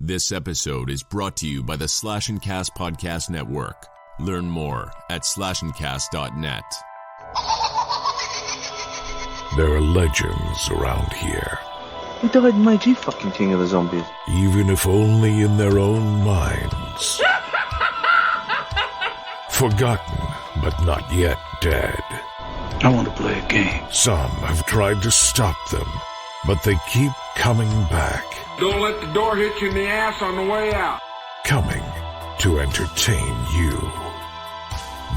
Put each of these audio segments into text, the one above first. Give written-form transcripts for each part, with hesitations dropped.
This episode is brought to you by the Slash and Cast Podcast Network. Learn more at slashandcast.net. There are legends around here. Who died and made you fucking king of the zombies? Even if only in their own minds. Forgotten, but not yet dead. I want to play a game. Some have tried to stop them, but they keep coming back. Don't let the door hit you in the ass on the way out. Coming to entertain you.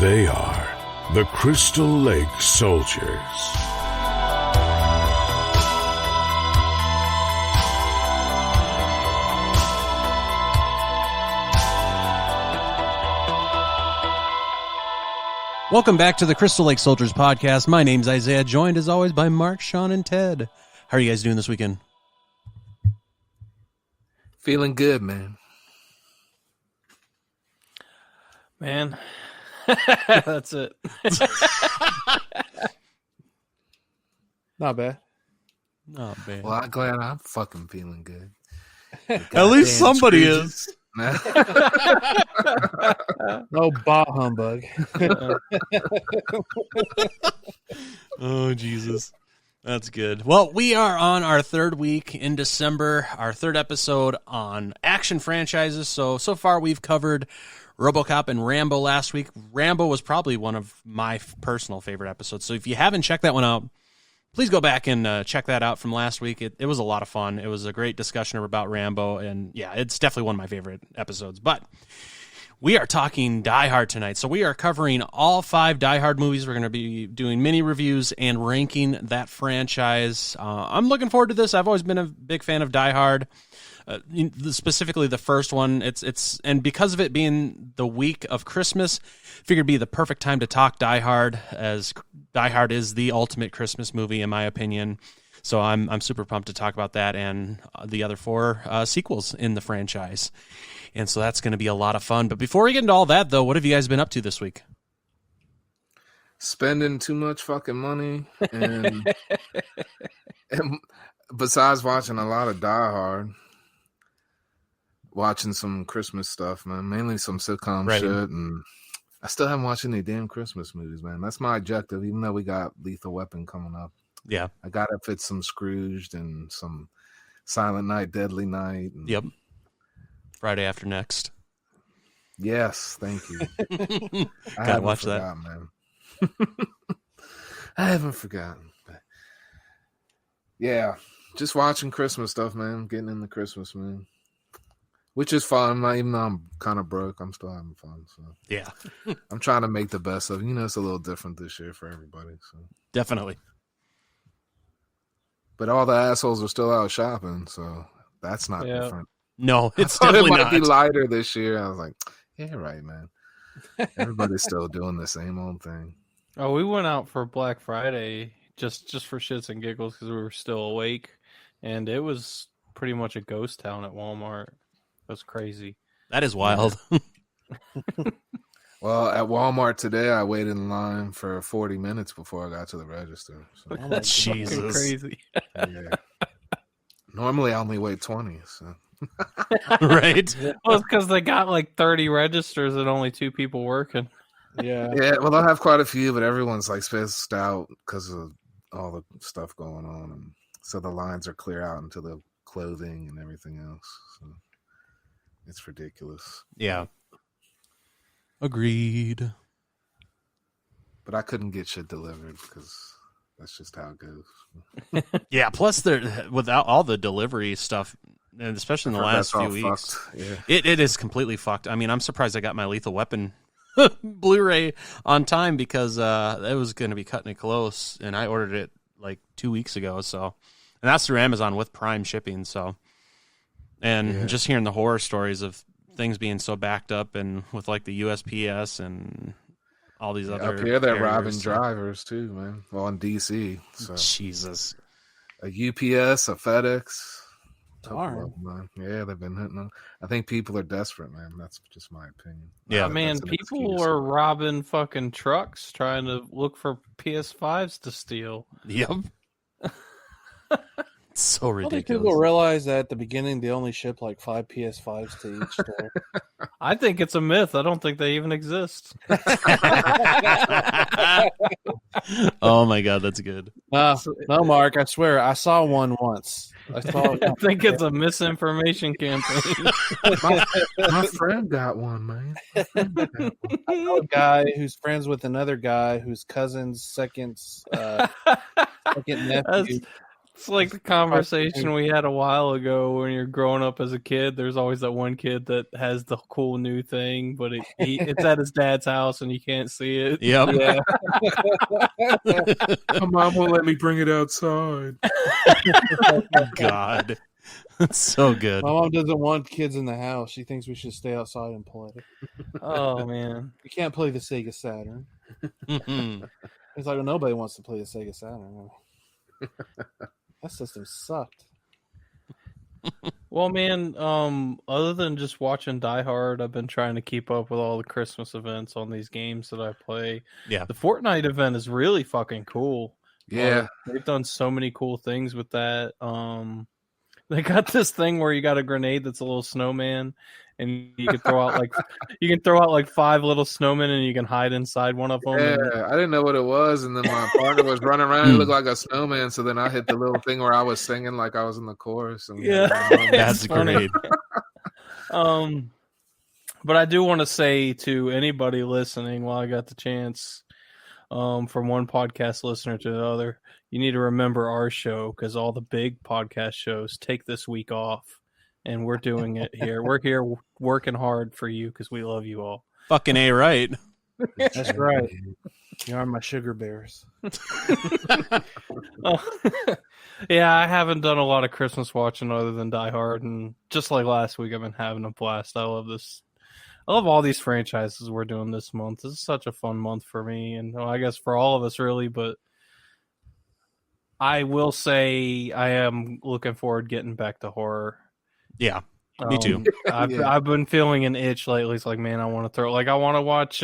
They are the Crystal Lake Soldiers. Welcome back to the Crystal Lake Soldiers podcast. My name's Isaiah, joined as always by Mark, Sean, and Ted. How are you guys doing this weekend? Feeling good, man. Man, that's it. Not bad. Not bad. Well, I'm glad I'm fucking feeling good. At least somebody is. No bah humbug. Oh, Jesus. That's good. Well, we are on our third week in December, our third episode on action franchises. So far we've covered RoboCop and Rambo last week. Rambo was probably one of my personal favorite episodes. So if you haven't checked that one out, please go back and check that out from last week. It was a lot of fun. It was a great discussion about Rambo, and yeah, it's definitely one of my favorite episodes. But we are talking Die Hard tonight, so we are covering all 5 Die Hard movies. We're going to be doing mini reviews and ranking that franchise. I'm looking forward to this. I've always been a big fan of Die Hard. Specifically the first one, and because of it being the week of Christmas, figured it'd be the perfect time to talk Die Hard, as Die Hard is the ultimate Christmas movie in my opinion. So I'm super pumped to talk about that and the other 4 sequels in the franchise. And so that's going to be a lot of fun. But before we get into all that, though, what have you guys been up to this week? Spending too much fucking money, and besides watching a lot of Die Hard, watching some Christmas stuff, man. Mainly some sitcom shit, and I still haven't watched any damn Christmas movies, man. That's my objective, even though we got Lethal Weapon coming up. Yeah. I got to fit some Scrooged and some Silent Night, Deadly Night. And... Yep. Friday after next. Yes, thank you. Gotta watch that, man. I haven't forgotten. But yeah, just watching Christmas stuff, man. Getting in the Christmas mood, which is fun. Even though I'm kind of broke, I'm still having fun. So yeah, I'm trying to make the best of it. It's a little different this year for everybody. So definitely. But all the assholes are still out shopping, so that's not different. No, it's definitely not. It might be lighter this year. I was like, yeah, right, man. Everybody's still doing the same old thing. Oh, we went out for Black Friday just for shits and giggles because we were still awake, and it was pretty much a ghost town at Walmart. It was crazy. That is wild. Well, at Walmart today, I waited in line for 40 minutes before I got to the register. So. Oh, Jesus. Crazy. Yeah. Normally, I only wait 20, so... Right? Well, it's because they got like 30 registers and only 2 people working. Yeah, well, they'll have quite a few, but everyone's like spaced out because of all the stuff going on, and so the lines are clear out into the clothing and everything else. So it's ridiculous. Yeah. Agreed. But I couldn't get shit delivered because that's just how it goes. Yeah, plus without all the delivery stuff, and especially in the last few weeks, it is completely fucked. I mean, I'm surprised I got my Lethal Weapon Blu-ray on time because it was going to be cutting it close, and I ordered it like 2 weeks ago. So, and that's through Amazon with Prime shipping. So, and just hearing the horror stories of things being so backed up, and with like the USPS and all these other up here, they're carriers, robbing drivers too, man. Well, in DC, so. Jesus, a UPS, a FedEx. Darn. Yeah, they've been hitting them. I think people are desperate, man. That's just my opinion. Yeah, man, people were robbing fucking trucks trying to look for PS5s to steal. Yep. So I don't think ridiculous. people realize that at the beginning they only ship like 5 PS5s to each store. I think it's a myth. I don't think they even exist. Oh my god, that's good. No, Mark, I swear, I saw one once. I saw I think it's a misinformation campaign. My friend got one, man. I know a guy who's friends with another guy whose cousin's second nephew. It's like the conversation we had a while ago when you're growing up as a kid. There's always that one kid that has the cool new thing, but it's at his dad's house and you can't see it. Yep. Yeah. My mom won't let me bring it outside. God. That's so good. My mom doesn't want kids in the house. She thinks we should stay outside and play. Oh, man. You can't play the Sega Saturn. Mhm. It's like, well, nobody wants to play the Sega Saturn. That system sucked. Well, man, other than just watching Die Hard, I've been trying to keep up with all the Christmas events on these games that I play. Yeah. The Fortnite event is really fucking cool. Yeah. They've done so many cool things with that. They got this thing where you got a grenade that's a little snowman, and you can throw out like 5 little snowmen, and you can hide inside one of them. Yeah, I didn't know what it was, and then my partner was running around. He looked like a snowman, so then I hit the little thing where I was singing like I was in the chorus. And Yeah. That's It's funny. great. But I do want to say to anybody listening, while I got the chance, from one podcast listener to the other, you need to remember our show, because all the big podcast shows take this week off, and we're doing it here. We're here working hard for you because we love you all. Fucking A right. That's right. You are my sugar bears. Oh, yeah, I haven't done a lot of Christmas watching other than Die Hard, and just like last week, I've been having a blast. I love this. I love all these franchises we're doing this month. This is such a fun month for me, and well, I guess for all of us, really. But I will say I am looking forward to getting back to horror. Yeah. Me too. I've been feeling an itch lately. It's like, man, I want to I want to watch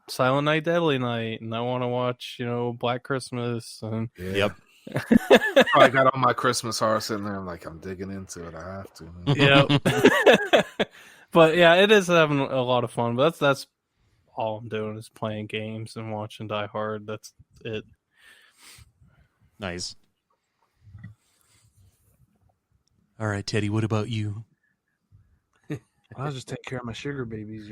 Silent Night, Deadly Night, and I want to watch, Black Christmas. And Yep. I got all my Christmas horror sitting there. I'm like, I'm digging into it. I have to. yeah. But yeah, it is having a lot of fun. But that's all I'm doing is playing games and watching Die Hard. That's it. Nice. All right, Teddy, what about you? I'll just take care of my sugar babies,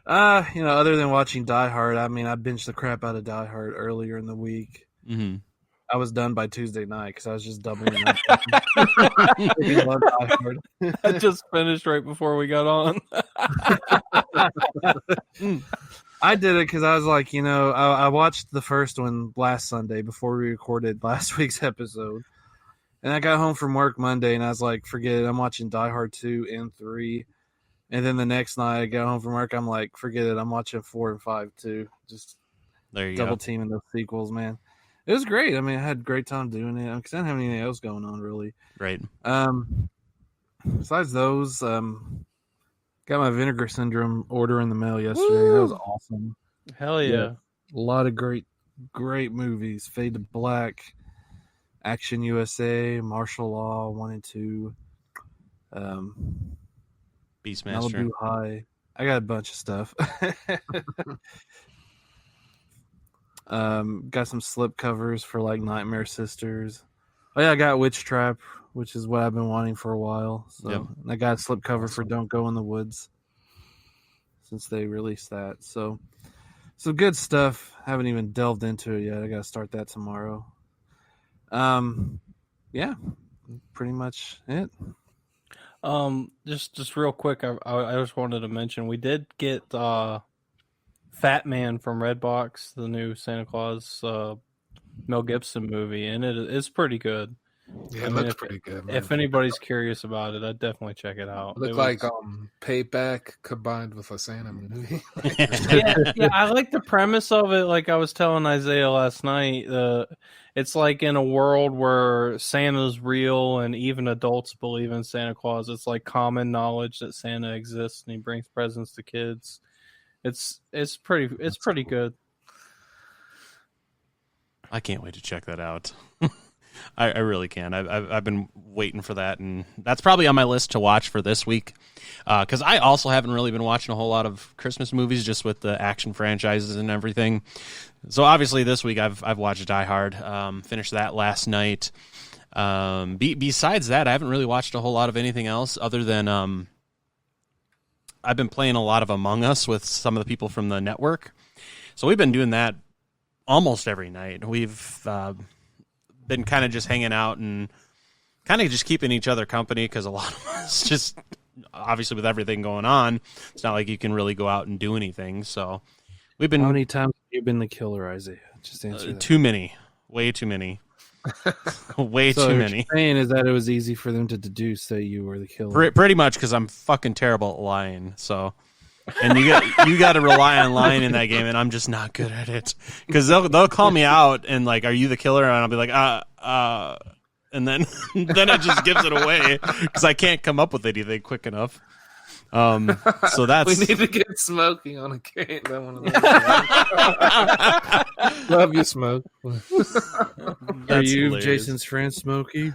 Other than watching Die Hard, I mean, I binged the crap out of Die Hard earlier in the week. Mm-hmm. I was done by Tuesday night because I was just doubling up. I love Die Hard. I just finished right before we got on. I did it because I was like, I watched the first one last Sunday before we recorded last week's episode. And I got home from work Monday and I was like, forget it. I'm watching Die Hard 2 and 3. And then the next night I got home from work. I'm like, forget it. I'm watching 4 and 5 too. Just there you double go. teaming those sequels, man. It was great. I mean, I had a great time doing it because I didn't have anything else going on really. Right. Besides those, got my Vinegar Syndrome order in the mail yesterday. Woo! That was awesome. Hell yeah. A lot of great movies. Fade to Black, Action USA, Martial Law 1 and 2, Beastmaster. Malibu High. I got a bunch of stuff. Got some slip covers for like Nightmare Sisters. Oh yeah, I got Witch Trap, which is what I've been wanting for a while. So Yep. I got a slip cover for Don't Go in the Woods since they released that. So some good stuff. Haven't even delved into it yet. I got to start that tomorrow. Yeah, pretty much it. Just real quick, I just wanted to mention we did get Fat Man from Redbox, the new Santa Claus Mel Gibson movie, and it's pretty good. Yeah, it looks pretty good, man. If anybody's curious about it, I'd definitely check it out. It looked like Payback combined with a Santa movie. yeah, I like the premise of it. Like I was telling Isaiah last night, it's like in a world where Santa's real and even adults believe in Santa Claus. It's like common knowledge that Santa exists and he brings presents to kids. It's pretty good. I can't wait to check that out. I really can. I've been waiting for that, and that's probably on my list to watch for this week. Because I also haven't really been watching a whole lot of Christmas movies, just with the action franchises and everything. So obviously this week I've watched Die Hard. Finished that last night. Besides that, I haven't really watched a whole lot of anything else other than I've been playing a lot of Among Us with some of the people from the network. So we've been doing that almost every night. We've been kind of just hanging out and kind of just keeping each other company, because a lot of us just, obviously with everything going on, it's not like you can really go out and do anything. So we've been... How many times have you been the killer, Isaiah? Just answer that. Too many. Way too many. Way So too what many. you're saying is that it was easy for them to deduce that you were the killer. Pretty much, because I'm fucking terrible at lying. So, and you got to rely on lying in that game, and I'm just not good at it. Because they'll call me out and like, "Are you the killer?" And I'll be like, and then then it just gives it away because I can't come up with anything quick enough. So that's... We need to get Smokey on a game. One of those. Love you, Smoke. Are you hilarious. Jason's friend, Smokey?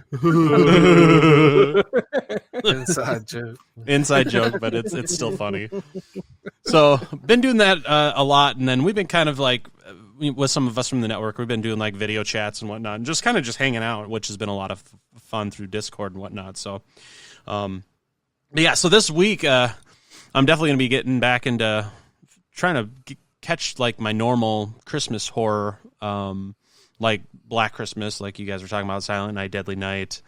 Inside joke. Inside joke, but it's still funny. So been doing that a lot, and then we've been kind of like, with some of us from the network, we've been doing like video chats and whatnot, and just kind of just hanging out, which has been a lot of fun through Discord and whatnot. So, but yeah, so this week I'm definitely going to be getting back into trying to catch like my normal Christmas horror, like Black Christmas, like you guys were talking about, Silent Night, Deadly Night.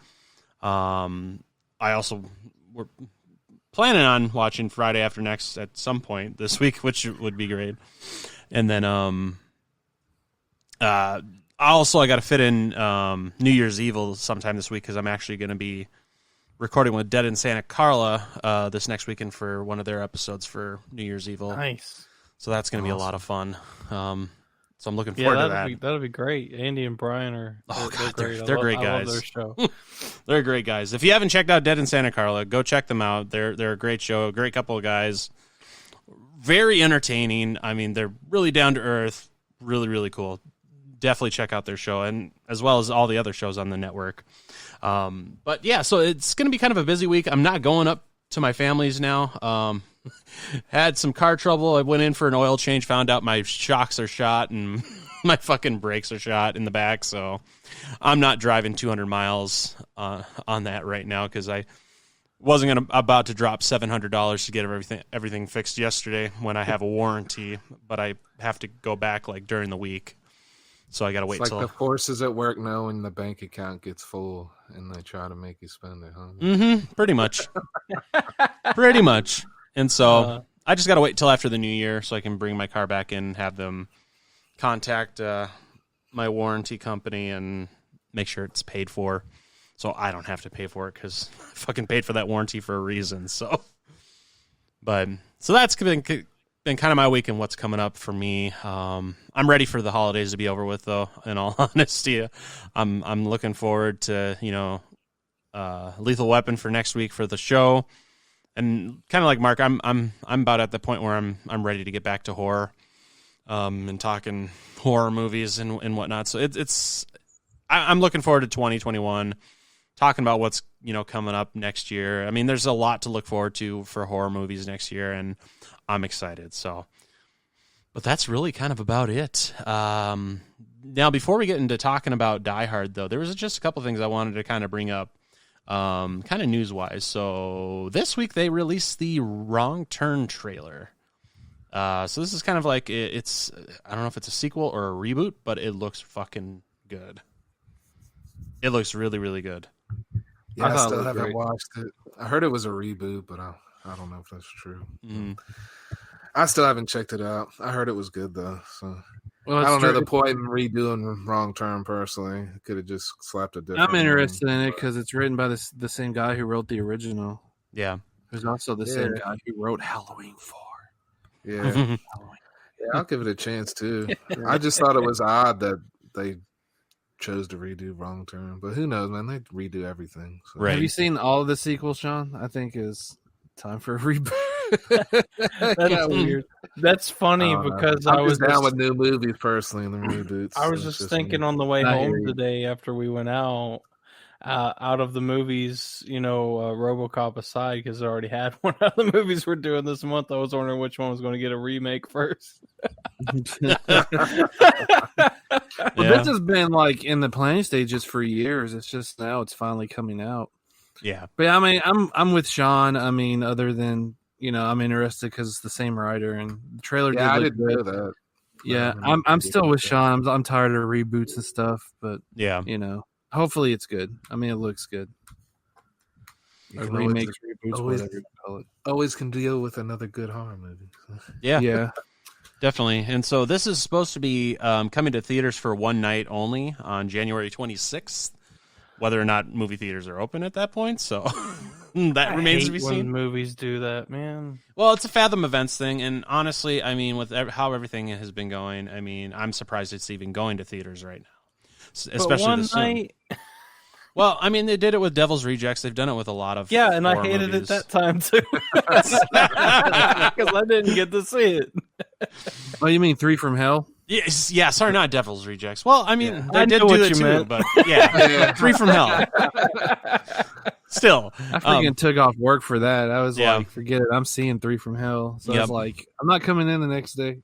I also we're planning on watching Friday After Next at some point this week, which would be great. And then I got to fit in New Year's Evil sometime this week, because I'm actually going to be recording with Dead in Santa Carla this next weekend for one of their episodes for New Year's Evil. Nice. So that's going to be a lot of fun. So I'm looking forward to that. That'll be great. Andy and Brian are They're great guys. I love their show. They're great guys. If you haven't checked out Dead in Santa Carla, go check them out. They're a great show, a great couple of guys. Very entertaining. I mean, they're really down to earth, really, really cool. Definitely check out their show, and as well as all the other shows on the network. But yeah, so it's going to be kind of a busy week. I'm not going up to my family's now. Had some car trouble. I went in for an oil change, found out my shocks are shot and my fucking brakes are shot in the back. So I'm not driving 200 miles on that right now, because I wasn't about to drop $700 to get everything fixed yesterday when I have a warranty, but I have to go back like during the week. So I got to wait It's till like the forces at work know when the bank account gets full and they try to make you spend it, huh? Mm-hmm. Pretty much. Pretty much. And so I just got to wait till after the new year so I can bring my car back in, have them contact my warranty company and make sure it's paid for, so I don't have to pay for it, because I fucking paid for that warranty for a reason. So that's been kind of my week and what's coming up for me. I'm ready for the holidays to be over with, though. In all honesty, I'm looking forward to Lethal Weapon for next week for the show, and kind of like Mark, I'm about at the point where I'm ready to get back to horror, and talking horror movies and whatnot. So I'm looking forward to 2021, talking about what's coming up next year. I mean, there's a lot to look forward to for horror movies next year, and I'm excited. So, but that's really kind of about it. Now, before we get into talking about Die Hard, though, there was just a couple things I wanted to kind of bring up, kind of news-wise. So this week they released the Wrong Turn trailer. So this is kind of like it's I don't know if it's a sequel or a reboot, but it looks fucking good. It looks really, really good. Yeah, I still haven't watched it. I heard it was a reboot, but I don't know if that's true. Mm. I still haven't checked it out. I heard it was good, though. So Well, I don't true. know the point in redoing Wrong Turn personally. Could have just slapped a different I'm interested in it because it's written by the same guy who wrote the original, Yeah. who's also the same guy who wrote Halloween 4. Yeah. Yeah, I'll give it a chance, too. I just thought it was odd that they chose to redo Wrong Turn. But who knows, man? They redo everything. So. Right. Have you seen all of the sequels, Sean? I think it's time for a reboot. Got weird. That's funny because I I'm was just down just, with new movies personally and the reboots. I was It's just thinking me. on the way I home hear you. today after we went out of the movies, RoboCop aside, because I already had one of the movies we're doing this month. I was wondering which one was going to get a remake first. Well, this has been like in the planning stages for years. It's just now it's finally coming out. Yeah. But I mean, I'm with Sean. I mean, other than I'm interested because it's the same writer and the trailer Yeah, I did look didn't know good. that. Yeah, I didn't know I'm they still did with that. Sean. I'm tired of reboots and stuff, but Yeah. hopefully it's good. I mean, it looks good. You Or can always- remakes, reboots, always- whatever you call it. Always can deal with another good horror movie. Yeah. Yeah. Definitely. And so this is supposed to be coming to theaters for one night only on January 26th. Whether or not movie theaters are open at that point, so that remains to be when seen. movies do that, man. Well, it's a Fathom Events thing, and honestly, I mean, with how everything has been going, I mean, I'm surprised it's even going to theaters right now, especially But one this soon. night, Well, I mean, they did it with Devil's Rejects. They've done it with a lot of yeah, and I horror hated movies. it that time too because I didn't get to see it. Oh, you mean Three from Hell? Yes, yeah. Sorry, not Devil's Rejects. Well, I mean, Yeah. they I did know do what it you too, meant. but yeah, Three from Hell. Still, I freaking took off work for that. I was Yeah. like, forget it. I'm seeing Three from Hell. So I Yep. was like, I'm not coming in the next day.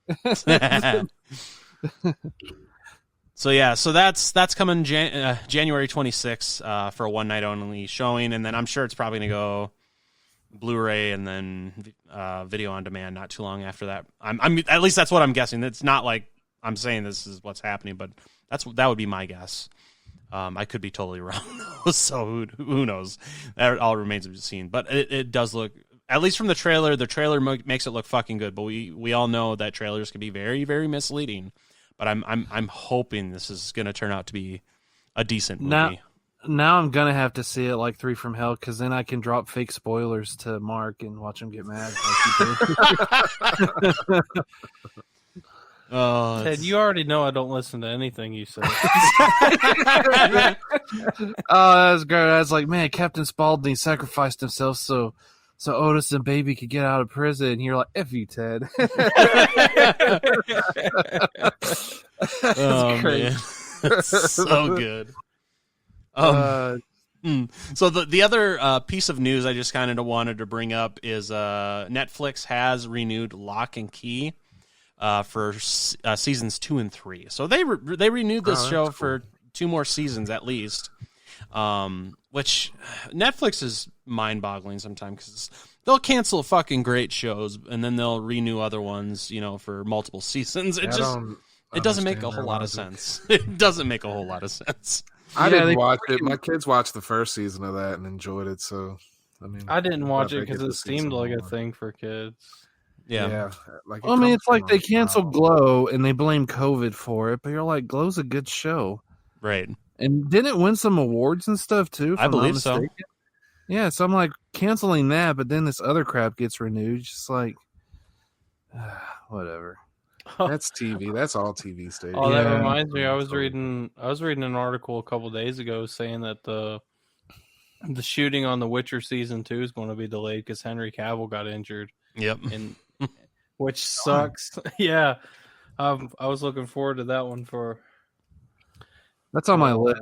So yeah, so that's coming January 26th for a one night only showing, and then I'm sure it's probably gonna go Blu-ray and then video on demand not too long after that. I'm at least that's what I'm guessing. It's not like I'm saying this is what's happening, but that would be my guess. I could be totally wrong, so who knows? That all remains to be seen. But it does look, at least from the trailer makes it look fucking good. But we all know that trailers can be very, very misleading. But I'm hoping this is going to turn out to be a decent movie. Now I'm gonna have to see it like Three from Hell because then I can drop fake spoilers to Mark and watch him get mad. Like he did. Oh, Ted, you already know I don't listen to anything you say. Oh, that was great. I was like, man, Captain Spaulding sacrificed himself so Otis and Baby could get out of prison. And you're like, F you, Ted. oh great. man, that's so good. So the other piece of news I just kind of wanted to bring up is Netflix has renewed Lock and Key for seasons 2 and 3. So they renewed this show for 2 more seasons at least, which Netflix is mind-boggling sometimes because they'll cancel fucking great shows and then they'll renew other ones, for multiple seasons. It doesn't make a whole lot of sense. It doesn't make a whole lot of sense. I didn't watch it. My kids watched the first season of that and enjoyed it. So, I mean, I didn't watch I'll it because get it to see seemed some like a more. thing for kids. Yeah. Like I mean, it's like they canceled canceled Glow and they blame COVID for it, but you're like, Glow's a good show. Right. And didn't it win some awards and stuff too? if I I'm not believe so. mistaken? Yeah, so I'm like canceling that, but then this other crap gets renewed. Just like, whatever. That's TV. That's all TV stations. Oh, that Yeah. reminds me. I was reading an article a couple days ago saying that the shooting on The Witcher season 2 is going to be delayed because Henry Cavill got injured, Yep. and which sucks. Yeah, I was looking forward to that one for. That's on my list.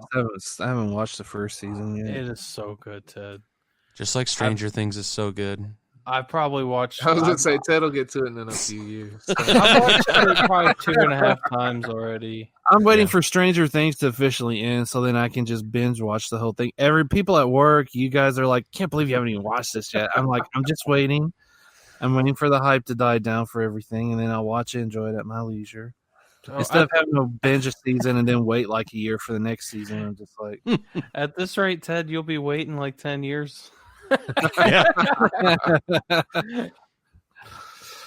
I haven't watched the first season yet. It is so good, Ted. Just like Stranger Things is so good. I probably watched. I was gonna say Ted will get to it in a few years. I've watched it probably 2.5 times already. I'm waiting for Stranger Things to officially end, so then I can just binge watch the whole thing. People at work, you guys are like, "Can't believe you haven't even watched this yet." I'm like, I'm just waiting. I'm waiting for the hype to die down for everything, and then I'll watch it, enjoy it at my leisure. Instead of having to binge a season and then wait like a year for the next season, I'm just like, At this rate, Ted, you'll be waiting like 10 years. Yeah.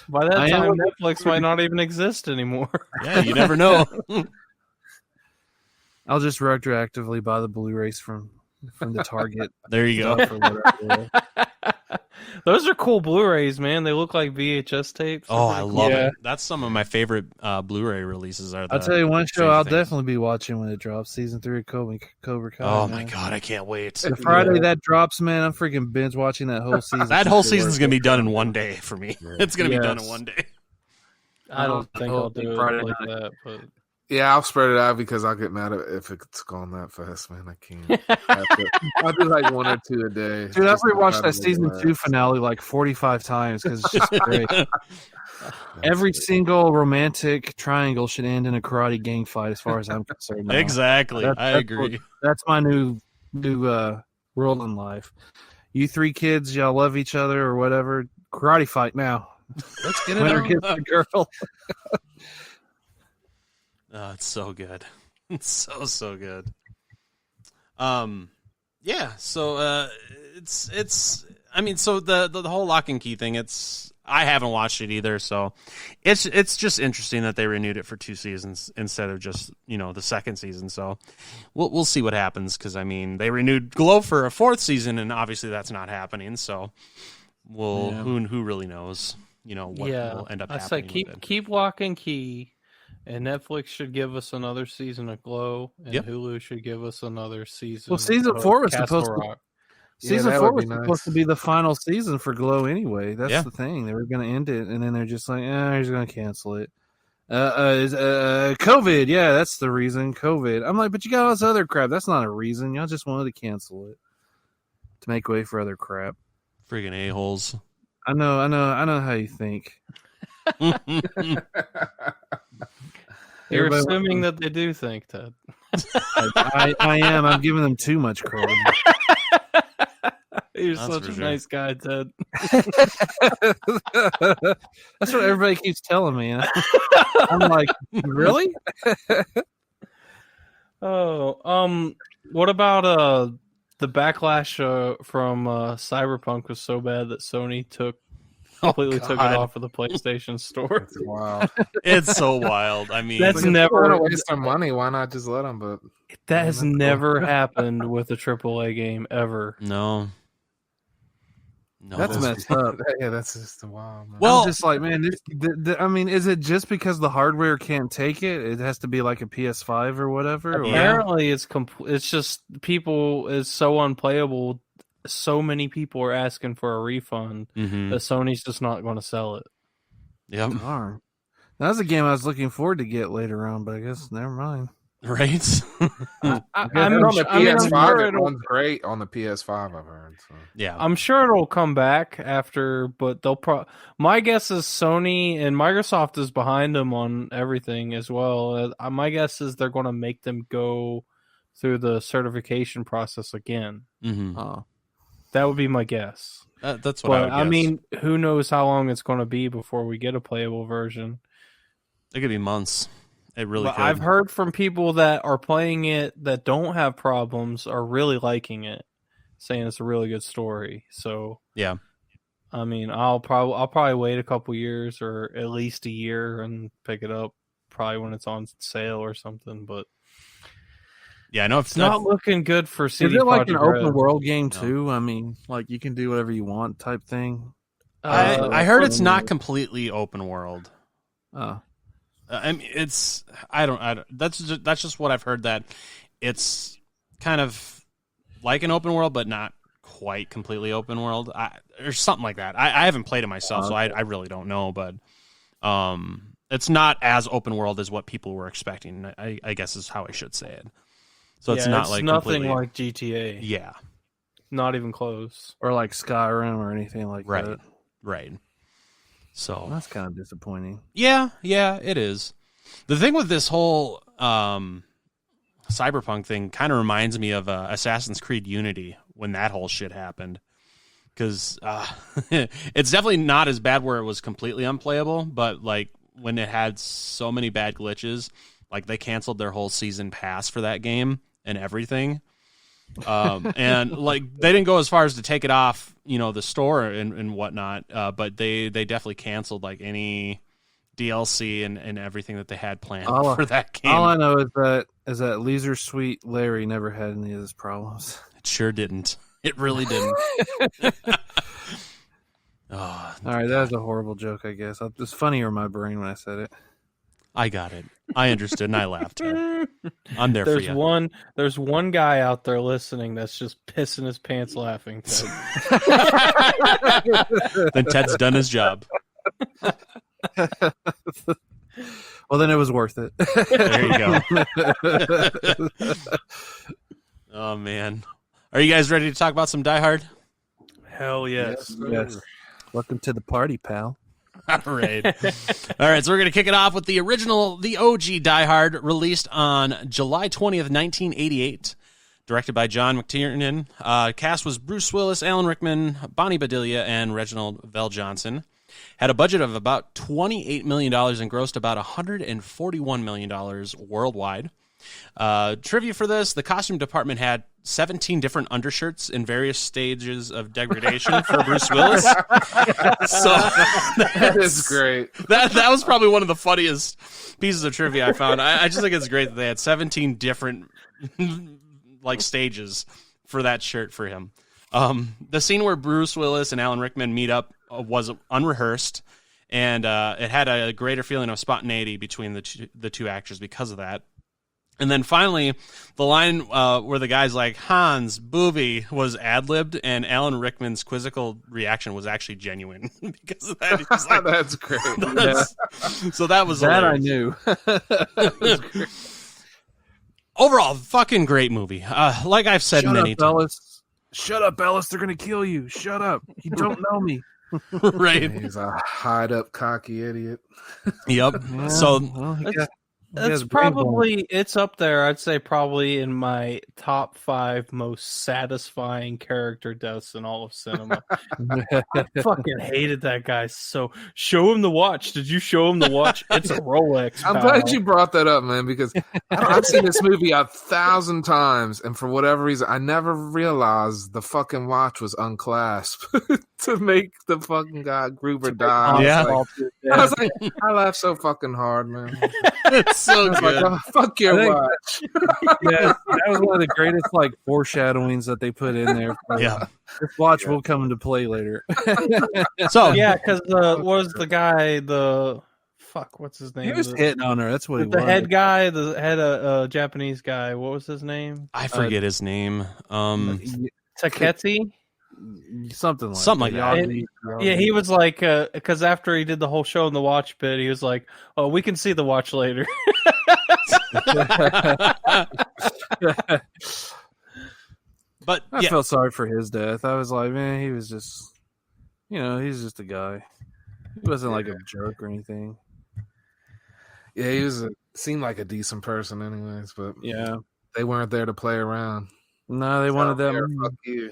By that I am time, Netflix might not even exist anymore. Yeah, you never know. I'll just retroactively buy the Blu-rays from the Target. There you go. stuff or whatever. Those are cool Blu-rays, man. They look like VHS tapes. Oh, They're I pretty love cool. it. That's some of my favorite Blu-ray releases. Are the I'll tell you one show Stranger I'll Things. definitely be watching when it drops. Season 3 of Cobra Kai. Oh man. my god, I can't wait. The Friday that drops, man, I'm freaking binge watching that whole season. That whole season's gonna be done in one day for me. It's gonna be done in Yes. one day. I don't think whole I'll do thing it Friday like night. that, but Yeah, I'll spread it out because I'll get mad if it's gone that fast, man. I can't. I'll do like 1 or 2 a day. Dude, I've just to try rewatched to that make it season 2 last. finale like 45 times because it's just great. Every single romantic triangle should end in a karate gang fight, as far as I'm concerned. now. Exactly, That's- I that's agree. That's my new rule in life. You 3 kids, y'all love each other or whatever. Karate fight now. Let's get it Winner on. gets the girl. Oh, it's so good. It's so good. Yeah, so it's I mean, so the whole Lock and Key thing, I haven't watched it either, so it's just interesting that they renewed it for 2 seasons instead of just, the second season. So we'll see what happens, because I mean, they renewed Glow for a 4th season, and obviously that's not happening. So who really knows, what will end up I happening. say with it. keep Lock and Key, and Netflix should give us another season of Glow, and Yep. Hulu should give us another season. Well, season of 4 was Castle supposed to. Rock. Season that 4 would was be supposed nice. to be the final season for Glow anyway. That's Yeah. the thing. They were going to end it, and then they're just like, we're just going to cancel it. COVID. Yeah, that's the reason. COVID. I'm like, but you got all this other crap. That's not a reason. Y'all just wanted to cancel it to make way for other crap. Friggin' a-holes. I know how you think. You're Everybody- assuming that they do think, Ted. I am. I'm giving them too much credit. You're That's such for a sure. nice guy, Ted. That's what everybody keeps telling me. And I'm like, really? What about the backlash from Cyberpunk was so bad that Sony completely took it God. off of the PlayStation Store. It's wild. It's so wild. I mean, That's Like, if never- they want to waste their money. Why not just let them? But That has that's cool. never happened with a AAA game ever. no. That's messed up. yeah, that's just wild. Man. Well- I'm just like, man, I mean, is it just because the hardware can't take it? It has to be like a PS5 or whatever? Or? Apparently, it's just people is so unplayable. So many people are asking for a refund Mm-hmm. that Sony's just not going to sell it. Yep. Darn. That was a game I was looking forward to get later on, but I guess never mind. Right. On the PS5, it runs great on the PS5. I've heard. So. Yeah. I'm sure it'll come back after, but they'll my guess is Sony and Microsoft is behind them on everything as well. My guess is they're going to make them go through the certification process again. Mm-hmm. That would be my guess. That's what I But would guess. I mean, who knows how long it's going to be before we get a playable version? It could be months. It really But could. I've heard from people that are playing it that don't have problems are really liking it, saying it's a really good story. So Yeah. I mean, I'll probably wait a couple years or at least a year and pick it up probably when it's on sale or something. But Yeah, I know. it's not looking good for CD Is it like Projekt an Red. open world game No. too? I mean, like you can do whatever you want type thing. I heard it's not completely open world. I mean, it's I don't. That's just what I've heard. That it's kind of like an open world, but not quite completely open world, or something like that. I haven't played it myself, so I really don't know. But it's not as open world as what people were expecting. I guess is how I should say it. So it's not like nothing completely, like GTA. Yeah, Not even close. Or like Skyrim or anything like right, that. right. So Well, that's kind of disappointing. yeah, it is. The thing with this whole Cyberpunk thing kind of reminds me of Assassin's Creed Unity when that whole shit happened. Because it's definitely not as bad where it was completely unplayable, but like when it had so many bad glitches, like they canceled their whole season pass for that game and everything. And like they didn't go as far as to take it off, the store and whatnot. But they definitely canceled like any DLC and everything that they had planned for that game. All I know is that Leisure Suite Larry never had any of those problems. It sure didn't. It really didn't. Oh, All right, that was a horrible joke, I guess. It's funnier in my brain when I said it. I got it. I understood, and I laughed. I'm there for you. There's one guy out there listening that's just pissing his pants laughing. Ted. Then Ted's done his job. Well, then it was worth it. There you go. Oh, man. Are you guys ready to talk about some Die Hard? Hell yes. Yes. Welcome to the party, pal. All right. All right, so we're going to kick it off with the OG Die Hard, released on July 20th, 1988, directed by John McTiernan. Cast was Bruce Willis, Alan Rickman, Bonnie Bedelia, and Reginald VelJohnson. Had a budget of about $28 million and grossed about $141 million worldwide. Trivia for this, the costume department had 17 different undershirts in various stages of degradation for Bruce Willis. So That is great. That was probably one of the funniest pieces of trivia I found. I just think it's great that they had 17 different like stages for that shirt for him. The scene where Bruce Willis and Alan Rickman meet up was unrehearsed, and it had a greater feeling of spontaneity between the two actors because of that. And then finally, the line where the guy's like, Hans, booby, was ad-libbed, and Alan Rickman's quizzical reaction was actually genuine because of that. He was like, That's great. So that was That I hilarious. knew. Overall, fucking great movie. Like I've said many times. Ellis. Shut up, Ellis. They're going to kill you. Shut up. You don't know me. Right. He's a hide-up, cocky idiot. Yep. Yeah, So well, he got- That's probably, it's up there. I'd say probably in my top 5 most satisfying character deaths in all of cinema. I fucking hated that guy. So show him the watch. Did you show him the watch? It's a Rolex. I'm pal. glad you brought that up, man, because I've seen this movie 1,000 times, and for whatever reason, I never realized the fucking watch was unclasped to make the fucking guy Gruber die. Yeah. I was like, I laughed so fucking hard, man. it's so I was good. like, oh, fuck your I think- watch. Yeah, that was one of the greatest like foreshadowings that they put in there. Yeah. This watch will come into play later. So Yeah, because what was the guy? What's his name? He was hitting on her. That's what he The was. head guy, the head Japanese guy. What was his name? I forget his name. Takeshi. Something like Something like that. Yeah, he was like, because after he did the whole show in the watch bit, he was like, "Oh, we can see the watch later." But I yeah, felt sorry for his death. I was like, man, he was just, he's just a guy. He wasn't like a jerk or anything. Yeah, he seemed like a decent person, anyways, but Yeah. they weren't there to play around. No, they wanted Out that there, money. fuck you.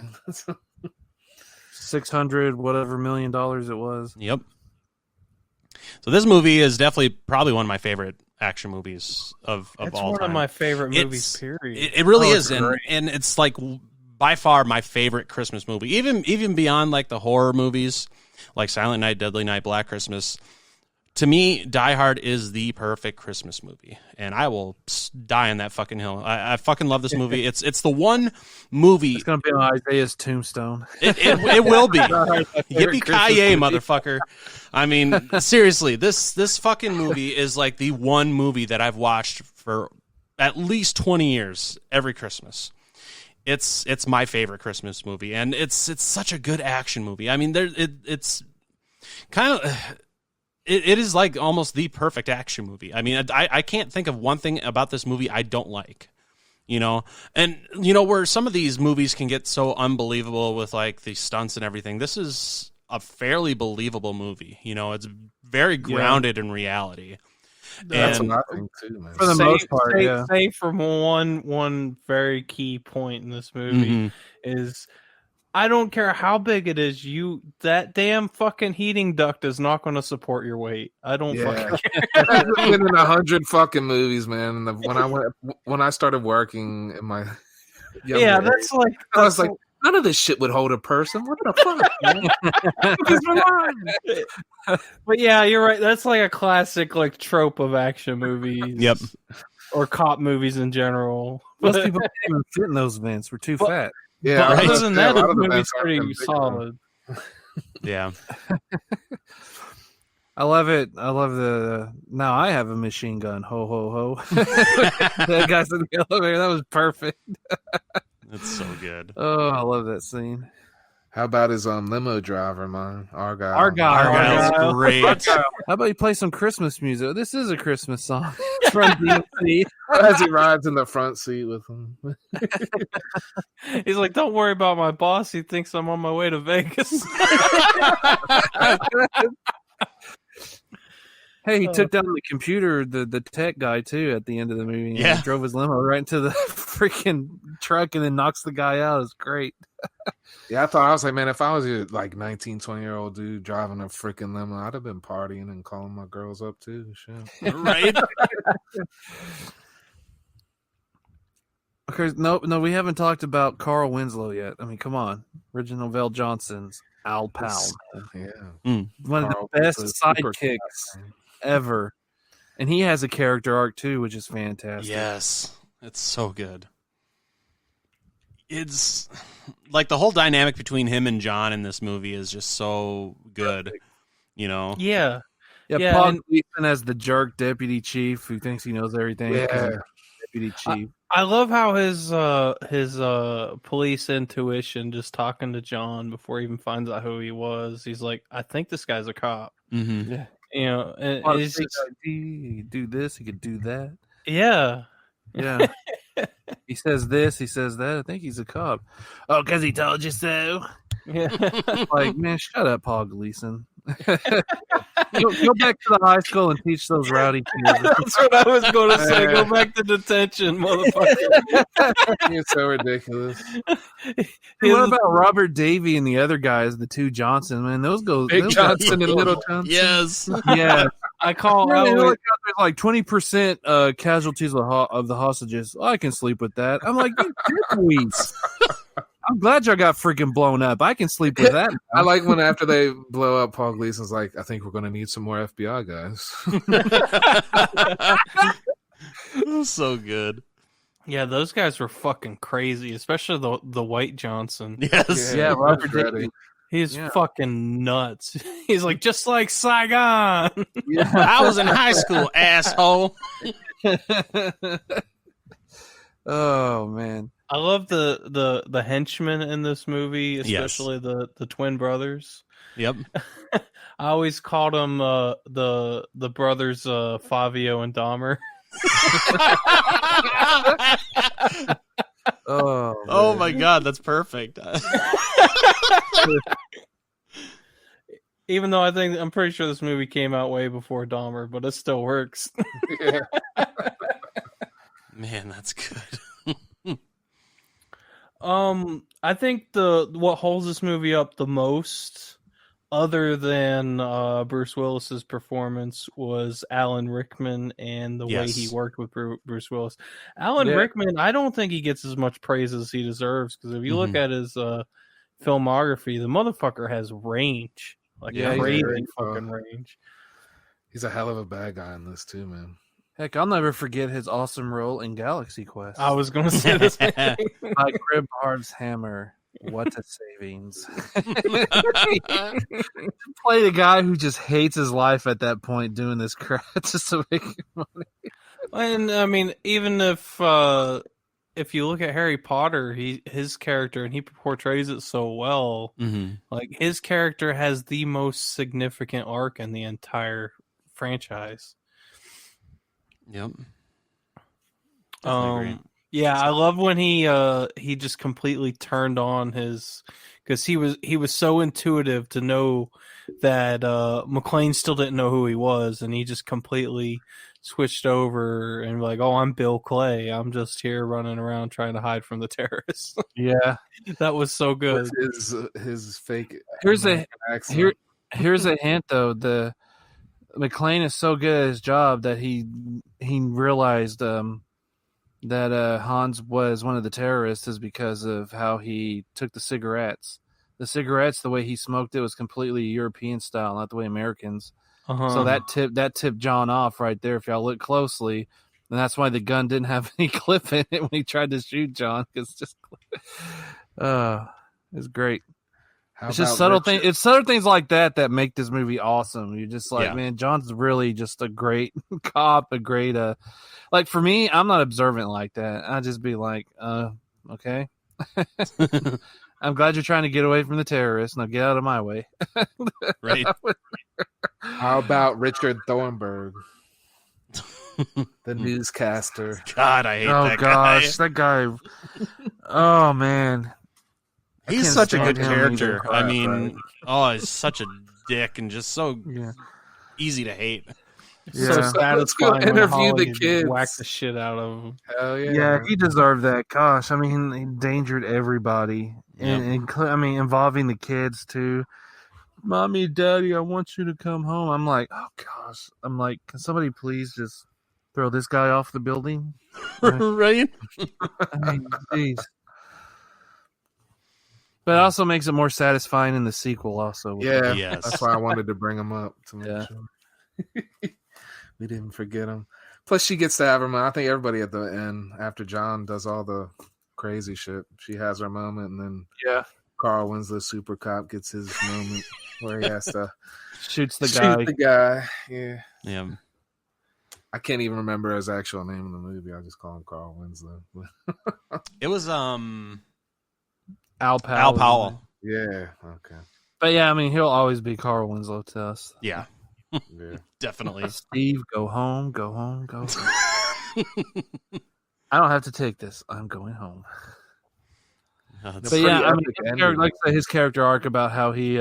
$600 whatever million it was. yep. So this movie is definitely probably one of my favorite action movies of It's all one time. of my favorite movies. It's- Period. It really Oh, is, it's and, great. and it's like by far my favorite Christmas movie. Even beyond like the horror movies, like Silent Night, Deadly Night, Black Christmas. To me, Die Hard is the perfect Christmas movie, and I will die on that fucking hill. I fucking love this movie. It's the one movie. It's going to be on Isaiah's tombstone. It will be. Favorite Yippee Christmas ki yay, movie. motherfucker! I mean, seriously, this fucking movie is like the one movie that I've watched for at least 20 years every Christmas. It's my favorite Christmas movie, and it's such a good action movie. I mean, it's kind of. It is like almost the perfect action movie. I mean, I can't think of one thing about this movie I don't like, and where some of these movies can get so unbelievable with like the stunts and everything. This is a fairly believable movie. It's very grounded in reality. That's And- what I think too, man. For the most part, yeah. Say from one very key point in this movie Mhm. is, I don't care how big it is, that damn fucking heating duct is not going to support your weight. I don't Yeah. fucking care. I've been in 100 fucking movies, man. And when I started working in my younger Yeah, age, that's like I was like, none of this shit would hold a person. What the fuck, man? These are lying. But yeah, you're right. That's like a classic like trope of action movies. Yep. Or cop movies in general. Most But, people can't even fit in those vents. We're too But- fat. Yeah, but I other was- than yeah, that, a lot the of the movie's events I've pretty been big on. solid. Yeah. I love it. I love the now I have a machine gun. Ho ho ho. That guy's in the elevator. That was perfect. It's so good. Oh, I love that scene. How about his limo driver, man? Argyle. Argyle's great. How about you play some Christmas music? This is a Christmas song. From DMC. As he rides in the front seat with him. He's like, "Don't worry about my boss. He thinks I'm on my way to Vegas." Hey, he took down the computer, the tech guy too, at the end of the movie. Yeah. He drove his limo right into the freaking truck and then knocks the guy out. It's great. Yeah, I was like, man, if I was a 19, 20-year-old dude driving a freaking limo, I'd have been partying and calling my girls up too. Shit. Right? Okay, no, we haven't talked about Carl Winslow yet. I mean, come on. Reginald Vell Johnson's Al Pal. Yeah. One of Carl the best was a super sidekicks guy. ever. And he has a character arc too, which is fantastic. Yes. It's so good. It's like the whole dynamic between him and John in this movie is just so good. You know? Yeah. Yeah, Yeah, Paul and- Gleason as the jerk deputy chief who thinks he knows everything. Yeah. Deputy chief. I love how his police intuition, just talking to John before he even finds out who he was. He's like, "I think this guy's a cop." Mm-hmm. Yeah. You know, and Well, it's fake just, ID, he could do this, he could do that. yeah. Yeah. He says this, he says that. I think he's a cop. Oh, because he told you so. Yeah. Like, man, shut up, Paul Gleason. go back to the high school and teach those rowdy kids. That's what I was going to say. Go back to detention, motherfucker. It's so ridiculous. Hey, what about Robert Davey and the other guys, the two Johnson? Man, those go Big those Johnson guys- and Little Johnson. Yes. Yeah. I call Really, out. look out, there's like 20% casualties of the hostages. I can sleep with that. I'm like, you dickweeds. I'm glad y'all got freaking blown up. I can sleep with that. I like when after they blow up, Paul Gleason's like, I think we're going to need some more FBI guys. It was so good. Yeah, those guys were fucking crazy, especially the White Johnson. Yes. Yeah, Robert Freddy. Davey. He's Yeah. fucking nuts. He's like, just like Saigon. I was in high school, asshole. Oh man. I love the henchmen in this movie, especially the twin brothers. Yep. I always called them the brothers Fabio and Dahmer. Oh. Oh man. my god, that's perfect. Even though I'm pretty sure this movie came out way before Dahmer, but it still works. Yeah. Man, that's good. I think what holds this movie up the most, other than Bruce Willis's performance, was Alan Rickman and the way he Yes. worked with Bruce Willis. Alan Yeah. Rickman, I don't think he gets as much praise as he deserves, because if you look at his filmography, the motherfucker has range, like Yeah, he's crazy very fucking far. range. He's a hell of a bad guy in this too, man. Heck, I'll never forget his awesome role in Galaxy Quest. I was going to say this. Like Gribhard's hammer. What a savings. Play the guy who just hates his life at that point doing this crap just to make money. And I mean, even if you look at Harry Potter, his character, and he portrays it so well. Mm-hmm. Like, his character has the most significant arc in the entire franchise. Yep. Definitely agree. Yeah, I love when he just completely turned on his, because he was so intuitive to know that McClane still didn't know who he was, and he just completely switched over and like, oh, I'm Bill Clay. I'm just here running around trying to hide from the terrorists. Yeah. That was so good. With his fake Here's a- American accent. Here's a hint though. The McClane is so good at his job that he realized that Hans was one of the terrorists is because of how he took the cigarettes. The cigarettes, the way he smoked it was completely European style, not the way Americans. Uh-huh. So that tipped John off right there. If y'all look closely, and that's why the gun didn't have any clip in it when he tried to shoot John. Because it's great. It's just subtle things. It's subtle things like that that make this movie awesome. You're just like, man, John's really just a great cop, a great like for me, I'm not observant like that. I just be like, okay. I'm glad you're trying to get away from the terrorists. Now get out of my way. Right. How about Richard Thornburg, the newscaster? God, I hate that gosh, that guy. Oh man. He's such a good stand him character. either. I mean, he's such a dick and just so easy to hate. Yeah. So satisfying when interview Holly the kids. whack the shit out of him. Hell yeah. Yeah, he deserved that. Gosh, I mean, he endangered everybody, and I mean, involving the kids too. Mommy, Daddy, I want you to come home. I'm like, oh gosh. I'm like, can somebody please just throw this guy off the building? Right? I mean, jeez. But it also makes it more satisfying in the sequel. Also, Yeah, Yes. that's why I wanted to bring him up to make sure we didn't forget him. Plus, she gets to have her moment. I think everybody at the end, after John does all the crazy shit, she has her moment, and then Carl Winslow, super cop, gets his moment where he has to shoots the shoot guy. the guy. Yeah. I can't even remember his actual name in the movie. I just call him Carl Winslow. It was Al Powell. Al Powell. Yeah. Okay. But yeah, I mean, he'll always be Carl Winslow to us. Yeah. Yeah. Definitely. Steve, go home, go home, go home. I don't have to take this. I'm going home. But yeah, I mean, like I said, his character arc about how he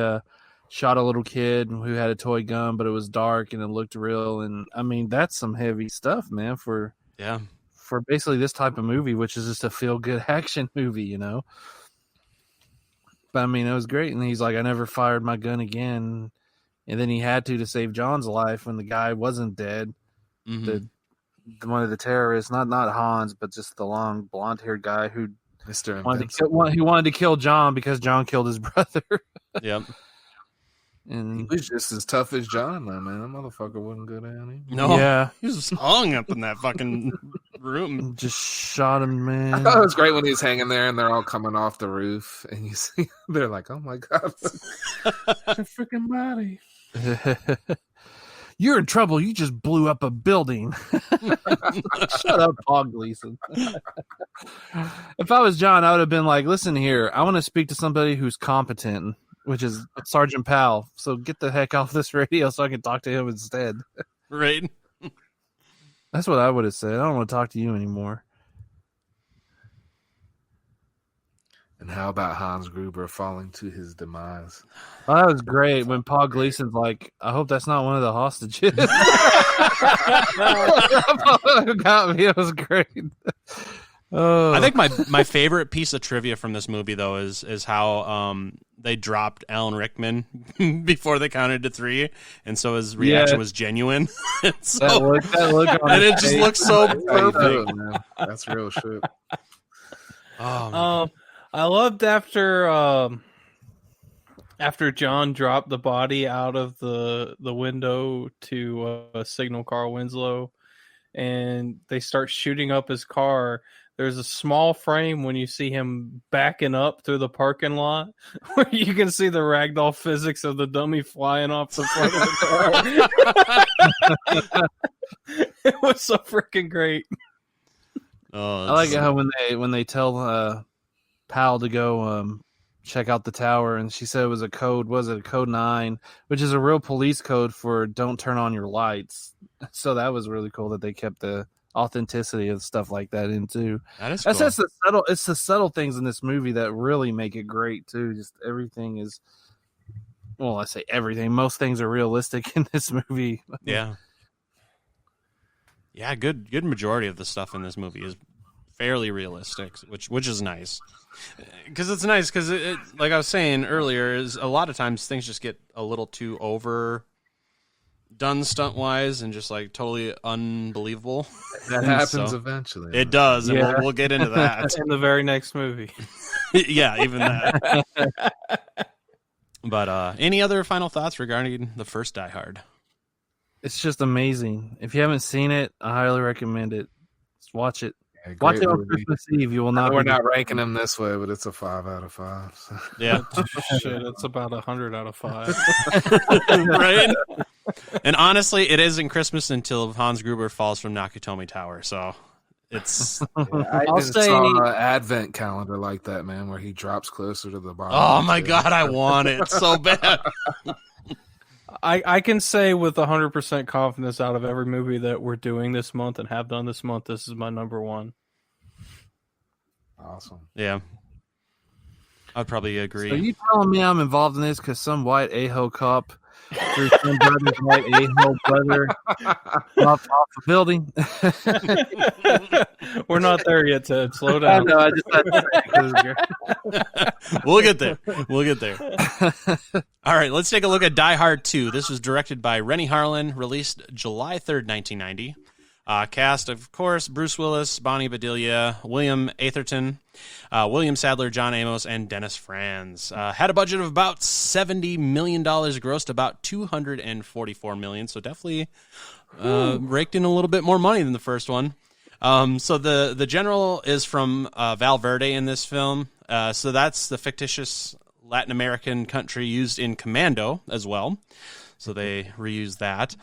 shot a little kid who had a toy gun, but it was dark and it looked real. And I mean, that's some heavy stuff, man, for basically this type of movie, which is just a feel-good action movie, you know? But I mean, it was great. And he's like, I never fired my gun again. And then he had to save John's life when the guy wasn't dead. Mm-hmm. One of the terrorists, not Hans, but just the long blonde-haired guy who Mr. wanted to kill John because John killed his brother. Yep. And he was just as tough as John, though, man. That motherfucker wouldn't go down either. No. Yeah. He was hung up in that fucking room. Just shot him, man. I thought it was great when he was hanging there and they're all coming off the roof, and you see they're like, "Oh my god, a freaking body!" You're in trouble. You just blew up a building. Shut up, Paul Gleason. If I was John, I would have been like, listen here, I want to speak to somebody who's competent, which is Sergeant Powell. So get the heck off this radio so I can talk to him instead. Right. That's what I would have said. I don't want to talk to you anymore. And how about Hans Gruber falling to his demise? Oh, that was great when Paul Gleason's like, I hope that's not one of the hostages. Got me. It was great. Oh. I think my favorite piece of trivia from this movie, though, is how they dropped Alan Rickman before they counted to 3, and so his reaction was genuine. So, that look on and it just looks so perfect. That's real shit. Oh, I loved after John dropped the body out of the window to signal Carl Winslow, and they start shooting up his car. There's a small frame when you see him backing up through the parking lot where you can see the ragdoll physics of the dummy flying off the front of the car. It was so freaking great. Oh, I like it how when they tell Pal to go check out the tower, and she said it was a code. Was it a code 9, which is a real police code for don't turn on your lights? So that was really cool that they kept the authenticity of stuff like that in too. That is cool. That's the subtle things in this movie that really make it great too. Just everything is, well, I say everything. Most things are realistic in this movie. Yeah. Yeah, good majority of the stuff in this movie is fairly realistic, which is nice. Because it's nice because it, like I was saying earlier, is a lot of times things just get a little too overdone stunt wise and just like totally unbelievable. That happens eventually. It does, and we'll get into that in the very next movie. Yeah, even that. But any other final thoughts regarding the first Die Hard? It's just amazing. If you haven't seen it, I highly recommend it. Just watch it. Yeah, Watch great it on movie. Christmas Eve. You will not. We're be not ranking them this way, but it's a 5 out of 5. So. Yeah. Shit, it's about 100 out of 5. Right? And honestly, it isn't Christmas until Hans Gruber falls from Nakatomi Tower. So it's Yeah, I I'll even say- saw an advent calendar like that, man, where he drops closer to the bottom. oh my god, I want it so bad. I can say with 100% confidence out of every movie that we're doing this month and have done this month, this is my number one. Awesome. Yeah, I'd probably agree. So you telling me I'm involved in this because some white a-hole cop threw some brother's white a-hole brother off a building? We're not there yet, Ted. Slow I down. know. I just had to say We'll get there. We'll get there. All right, let's take a look at Die Hard 2. This was directed by Rennie Harlan, released July 3rd, 1990. Cast, of course, Bruce Willis, Bonnie Bedelia, William Atherton, William Sadler, John Amos, and Dennis Franz. Had a budget of about $70 million, grossed about $244 million, so definitely raked in a little bit more money than the first one. So the general is from Val Verde in this film. So that's the fictitious Latin American country used in Commando as well. So they reused that.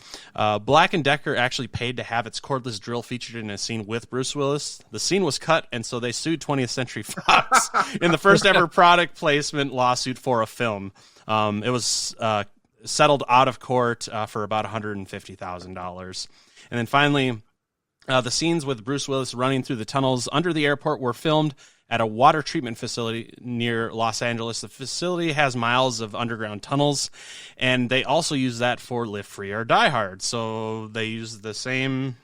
Black & Decker actually paid to have its cordless drill featured in a scene with Bruce Willis. The scene was cut, and so they sued 20th Century Fox in the first ever product placement lawsuit for a film. It was settled out of court for about $150,000. And then finally, the scenes with Bruce Willis running through the tunnels under the airport were filmed at a water treatment facility near Los Angeles. The facility has miles of underground tunnels, and they also use that for Live Free or Die Hard. So they use the same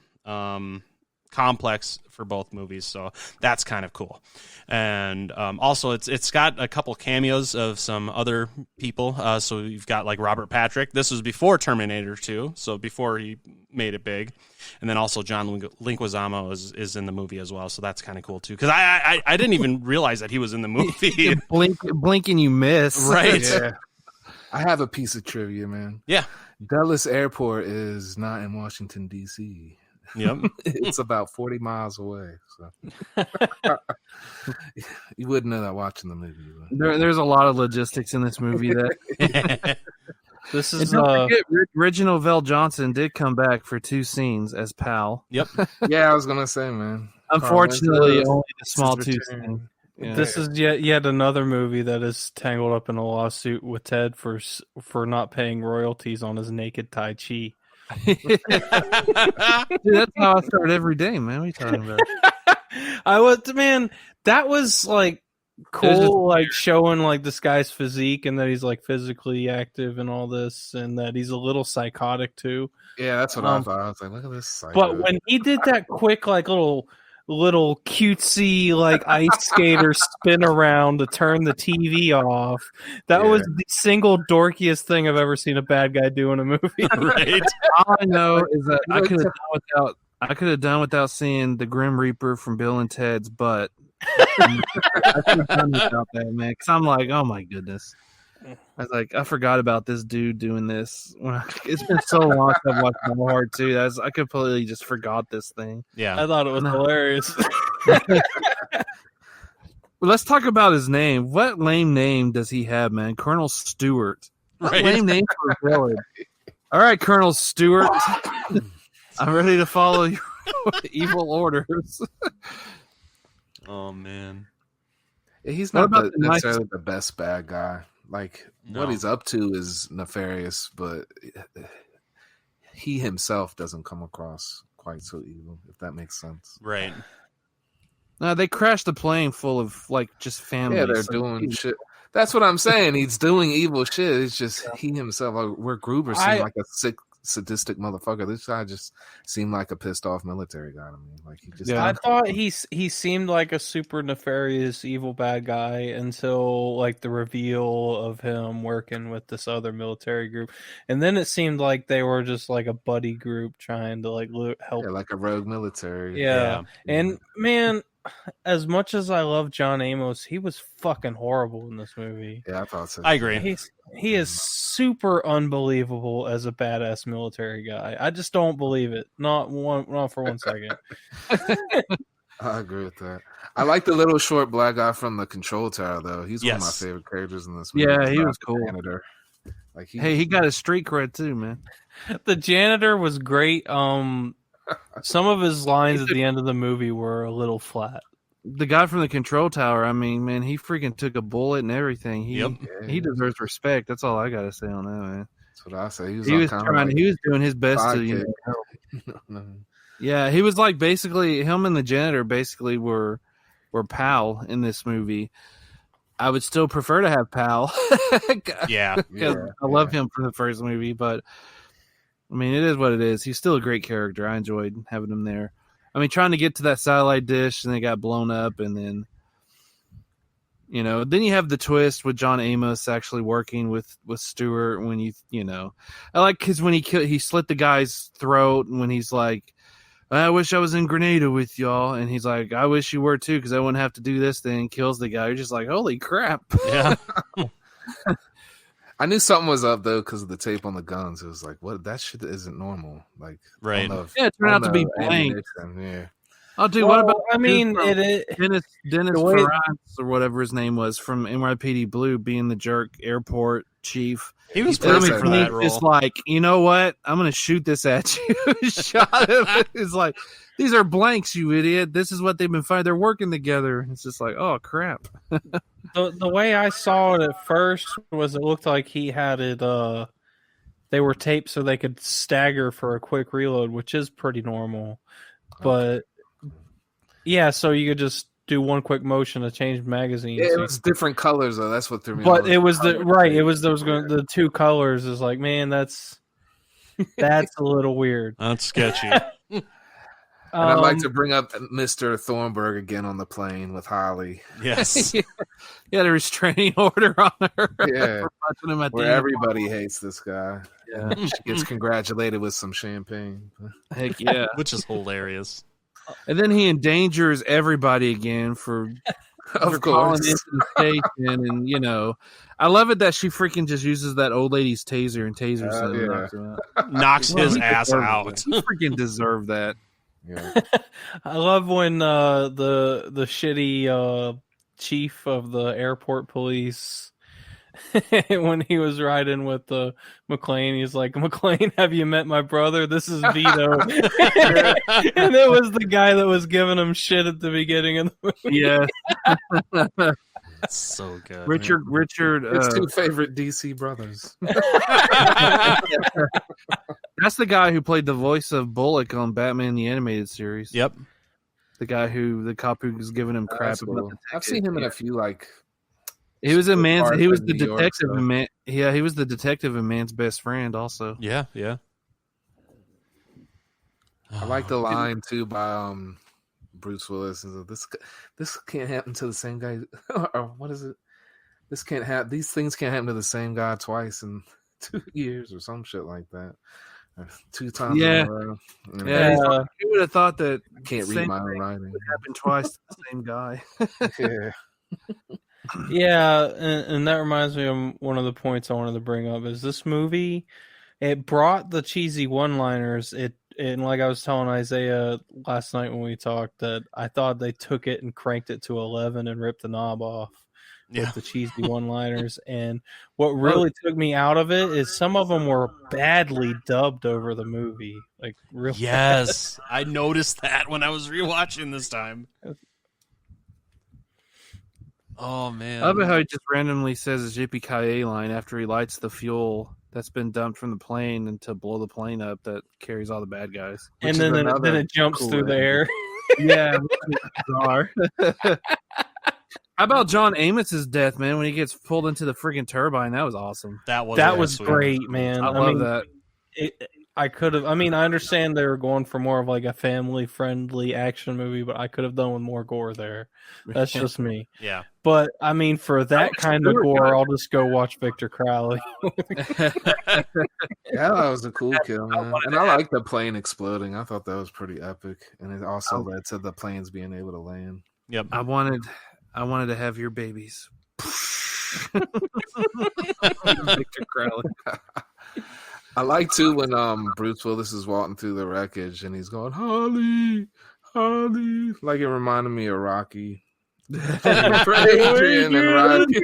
complex for both movies, so that's kind of cool. And also, it's got a couple cameos of some other people. So you've got like Robert Patrick. This was before Terminator 2, so before he made it big. And then also John Leguizamo is in the movie as well, so that's kind of cool too. Because I didn't even realize that he was in the movie. blink and you miss. Right. Yeah. I have a piece of trivia, man. Yeah. Dulles Airport is not in Washington, D.C. Yep. It's about 40 miles away. So you wouldn't know that watching the movie. There's a lot of logistics in this movie. That This and is don't forget, Reginald Vell Johnson did come back for 2 scenes as Pal. Yep. Yeah, I was gonna say, man. Unfortunately, Carl only the small his 2 return. scenes. Yeah. This is yet another movie that is tangled up in a lawsuit with Ted for not paying royalties on his naked Tai Chi. Dude, that's how I start every day, man. What are you talking about? That was like cool, like showing like this guy's physique and that he's like physically active and all this, and that he's a little psychotic too. Yeah, that's what I thought. I was like, look at this. Psycho. But when he did that quick, like little cutesy like ice skater spin around to turn the TV off, that was the single dorkiest thing I've ever seen a bad guy do in a movie. Right. All I know is that I could have done without seeing the Grim Reaper from Bill and Ted's butt. I could have done without that, man. Because I'm like, oh my goodness. I was like, I forgot about this dude doing this. It's been so long since I've watched Die Hard too. I completely just forgot this thing. Yeah. I thought it was hilarious. Well, let's talk about his name. What lame name does he have, man? Colonel Stewart. What Right. lame name for a villain? All right, Colonel Stewart. I'm ready to follow your evil orders. Oh man. He's What not about the necessarily the best bad guy. Like No. what he's up to is nefarious, but he himself doesn't come across quite so evil, if that makes sense. Right. No, they crashed the plane full of like just family. Yeah, they're doing shit. That's what I'm saying. He's doing evil shit. It's just he himself. Like, where Gruber seemed like a sick, sadistic motherfucker, this guy just seemed like a pissed off military guy to me. Like he just. I thought he seemed like a super nefarious evil bad guy until like the reveal of him working with this other military group, and then it seemed like they were just like a buddy group trying to like help. Yeah, like a rogue military. Yeah. And man, as much as I love John Amos, he was fucking horrible in this movie. Yeah, I thought so. I agree. He is super unbelievable as a badass military guy. I just don't believe it. Not for one second. I agree with that. I like the little short black guy from the control tower, though. He's one of my Yes. favorite characters in this movie. Yeah, he He's was the cool. janitor. Like He got his street cred too, man. The janitor was great. Some of his lines at the end of the movie were a little flat. The guy from the control tower, I mean, man, he freaking took a bullet and everything. Yep. He deserves respect. That's all I gotta say on that, man. That's what I say. He He was doing his best to, you sidekick. know. Yeah, he was like basically him and the janitor basically were pal in this movie. I would still prefer to have Pal. Yeah. Because I love him from the first movie, but I mean, it is what it is. He's still a great character. I enjoyed having him there. I mean, trying to get to that satellite dish and they got blown up, and then then you have the twist with John Amos actually working with Stewart when I like because when he slit the guy's throat, and when he's like, I wish I was in Grenada with y'all, and he's like, I wish you were too, because I wouldn't have to do this thing. Kills the guy. You're just like, holy crap. Yeah. I knew something was up though because of the tape on the guns. It was like, what? That shit isn't normal. Like, Right. Yeah, it turned out to be blank. Yeah. Oh, dude, what about? I mean, Dennis the way- Farras or whatever his name was from NYPD Blue, being the jerk airport chief. He was He does perfect for that role. It's like, you know what? I'm gonna shoot this at you. Shot him. It's like, these are blanks, you idiot. This is what they've been fighting. They're working together. It's just like, oh crap. the way I saw it at first was it looked like he had it. They were taped so they could stagger for a quick reload, which is pretty normal. But yeah, so you could just do one quick motion to change magazines. Yeah, it was different colors though. That's what threw me. But off. it was the two colors. Is like, man, that's a little weird. That's sketchy. And I'd like to bring up Mr. Thornburg again on the plane with Holly. Yes. He had a restraining order on her. Yeah. For punching him at the Where end. everybody hates this guy. Yeah. She gets congratulated with some champagne. Heck yeah. Which is hilarious. And then he endangers everybody again for Of calling course. into the station, and I love it that she freaking just uses that old lady's taser and tasers him. yeah. Knocks him out. Knocks Well, his he ass deserved out. it. He freaking deserved that. Yeah. I love when the shitty chief of the airport police when he was riding with McClane, he's like, McClane, have you met my brother? This is Vito. And it was the guy that was giving him shit at the beginning of the movie. Yeah. That's so good. Richard. His two favorite DC brothers. That's the guy who played the voice of Bullock on Batman the Animated Series. Yep. The cop who was giving him crap. That's about cool. the I've ticket. seen him in a few He was parts he was of the New York, detective so- in Man. Yeah, he was the detective in Man's Best Friend. Also, Yeah. Yeah. I like the line too by Bruce Willis. Is this can't happen to the same guy, or what is it? This can't happen. These things can't happen to the same guy twice in 2 years, or some shit like that. Or 2 times. Yeah. In a row. yeah, he's like, who would have thought that I can't read same my own thing writing. would happen twice to the same guy? Yeah. Yeah, and that reminds me of one of the points I wanted to bring up is this movie, it brought the cheesy one-liners. And like I was telling Isaiah last night when we talked, that I thought they took it and cranked it to 11 and ripped the knob off with the cheesy one-liners. And what really took me out of it is some of them were badly dubbed over the movie. Like, really. Yes. I noticed that when I was rewatching this time. Oh, man. I love it how he just randomly says his Yippee-ki-yay line after he lights the fuel that's been dumped from the plane and to blow the plane up that carries all the bad guys. And then it jumps cool through the ending. air. Yeah, bizarre. How about John Amos's death, man? When he gets pulled into the freaking turbine, that was awesome. That was That was sweet. great, man. I love that. I could have. I mean, I understand they were going for more of like a family-friendly action movie, but I could have done with more gore there. That's just me. Yeah. But I mean, for that kind of gore, I'll just go watch Victor Crowley. Yeah, that was a cool kill, man. And I like the plane exploding. I thought that was pretty epic, and it also led to the planes being able to land. Yep. I wanted to have your babies. Victor Crowley. I like too when Bruce Willis is walking through the wreckage and he's going, Holly, Honey. Like it reminded me of Rocky. Adrian and Rocky.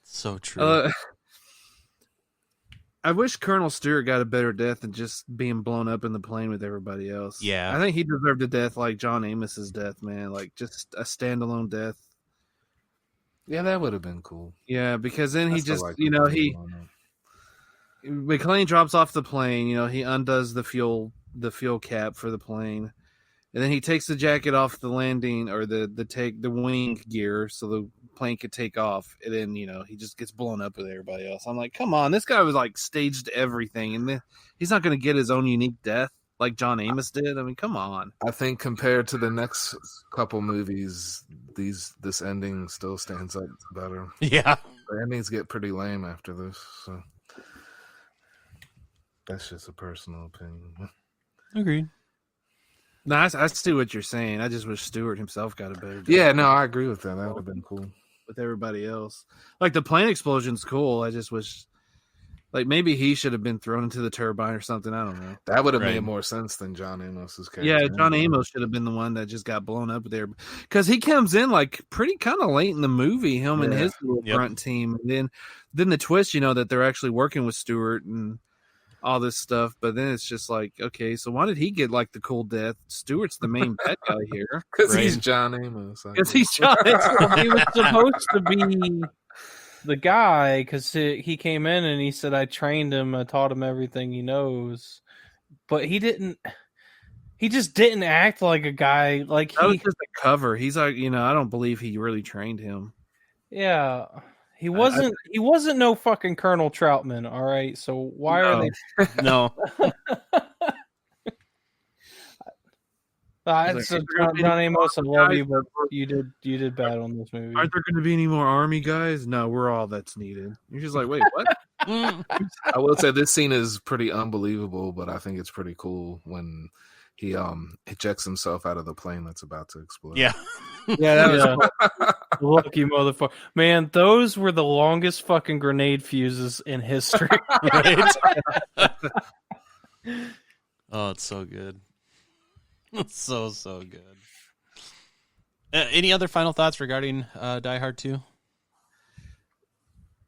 So true. I wish Colonel Stewart got a better death than just being blown up in the plane with everybody else. Yeah. I think he deserved a death like John Amos's death, man. Like just a standalone death. Yeah, that would have been cool. Yeah, because then he just, like McClane drops off the plane. You know, he undoes the fuel cap for the plane, and then he takes the jacket off the landing or the wing gear so the plane could take off. And then he just gets blown up with everybody else. I'm like, come on, this guy was like staged everything, and then he's not going to get his own unique death like John Amos did. I mean, come on. I think compared to the next couple movies, this ending still stands up better. Yeah, the endings get pretty lame after this, so that's just a personal opinion. Agreed. No, I see what you're saying. I just wish Stewart himself got a better death. Yeah, no, I agree with that. That would have been cool with everybody else. Like the plane explosion's cool. I just wish. Like, maybe he should have been thrown into the turbine or something. I don't know. That would have made more sense than John Amos's character. Yeah, John Amos should have been the one that just got blown up there. Because he comes in, like, pretty kind of late in the movie, him and his little front team. And then the twist, that they're actually working with Stewart and all this stuff. But then it's just like, okay, so why did he get, like, the cool death? Stewart's the main bad guy here. Because he's John Amos. Because he's John Amos. He was supposed to be the guy, because he came in and he said, I trained him, I taught him everything he knows, but he just didn't act like a guy. Like that was just a cover. He's like, I don't believe he really trained him. Yeah, he wasn't no fucking Colonel Troutman. All right, so why are they? No. So John Amos, I love you, but you did bad on this movie. Aren't there going to be any more army guys? No, we're all that's needed. You're just like, wait, what? I will say this scene is pretty unbelievable, but I think it's pretty cool when he ejects himself out of the plane that's about to explode. Yeah. Yeah, that was lucky motherfucker. Man, those were the longest fucking grenade fuses in history. Right? Oh, it's so good. It's so good. Any other final thoughts regarding Die Hard 2?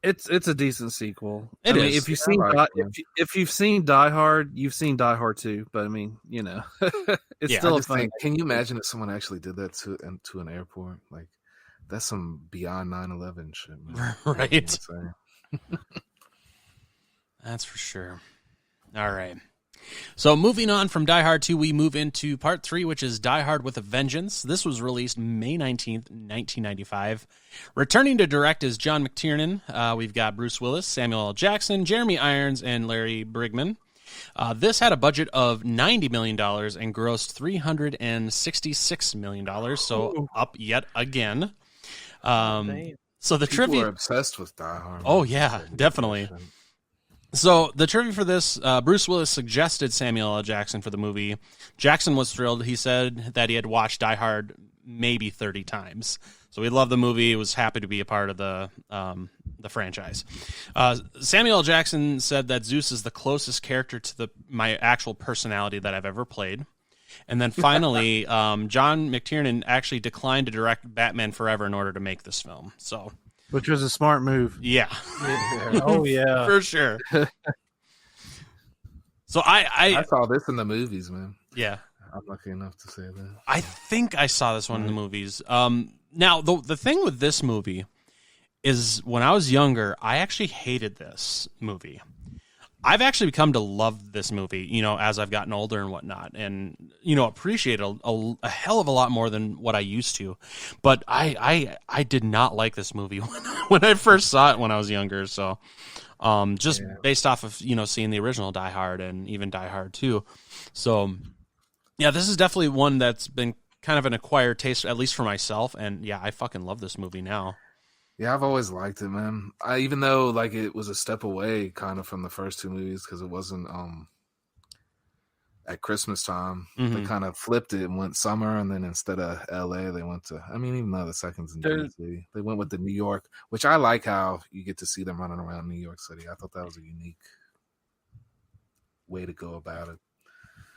It's a decent sequel. It is. If you've seen Die Hard, you've seen Die Hard 2. But I mean, it's still a fun. Can you imagine if someone actually did that to an airport? Like, that's some beyond 9/11 shit, man. Right. That's for sure. All right. So moving on from Die Hard 2, we move into part 3, which is Die Hard with a Vengeance. This was released May 19th, 1995. Returning to direct is John McTiernan. We've got Bruce Willis, Samuel L. Jackson, Jeremy Irons, and Larry Brigman. This had a budget of $90 million and grossed $366 million, so up yet again. So the People trivia are obsessed with Die Hard. Oh, yeah, definitely. So the trivia for this, Bruce Willis suggested Samuel L. Jackson for the movie. Jackson was thrilled. He said that he had watched Die Hard maybe 30 times. So he loved the movie. He was happy to be a part of the franchise. Samuel L. Jackson said that Zeus is the closest character to my actual personality that I've ever played. And then finally, John McTiernan actually declined to direct Batman Forever in order to make this film. So... Which was a smart move. Yeah. Oh, yeah. For sure. So I saw this in the movies, man. Yeah. I'm lucky enough to say that. I think I saw this one in the movies. Now, the thing with this movie is when I was younger, I actually hated this movie. I've actually come to love this movie, as I've gotten older and whatnot, and, appreciate a hell of a lot more than what I used to. But I did not like this movie when I first saw it when I was younger. So based off of, seeing the original Die Hard and even Die Hard 2. So, yeah, this is definitely one that's been kind of an acquired taste, at least for myself. And, yeah, I fucking love this movie now. Yeah, I've always liked it, man. Even though like it was a step away kind of from the first two movies because it wasn't at Christmas time. Mm-hmm. They kind of flipped it and went summer, and then instead of LA, they went to even though the second's in DC, they went with the New York, which I like how you get to see them running around New York City. I thought that was a unique way to go about it.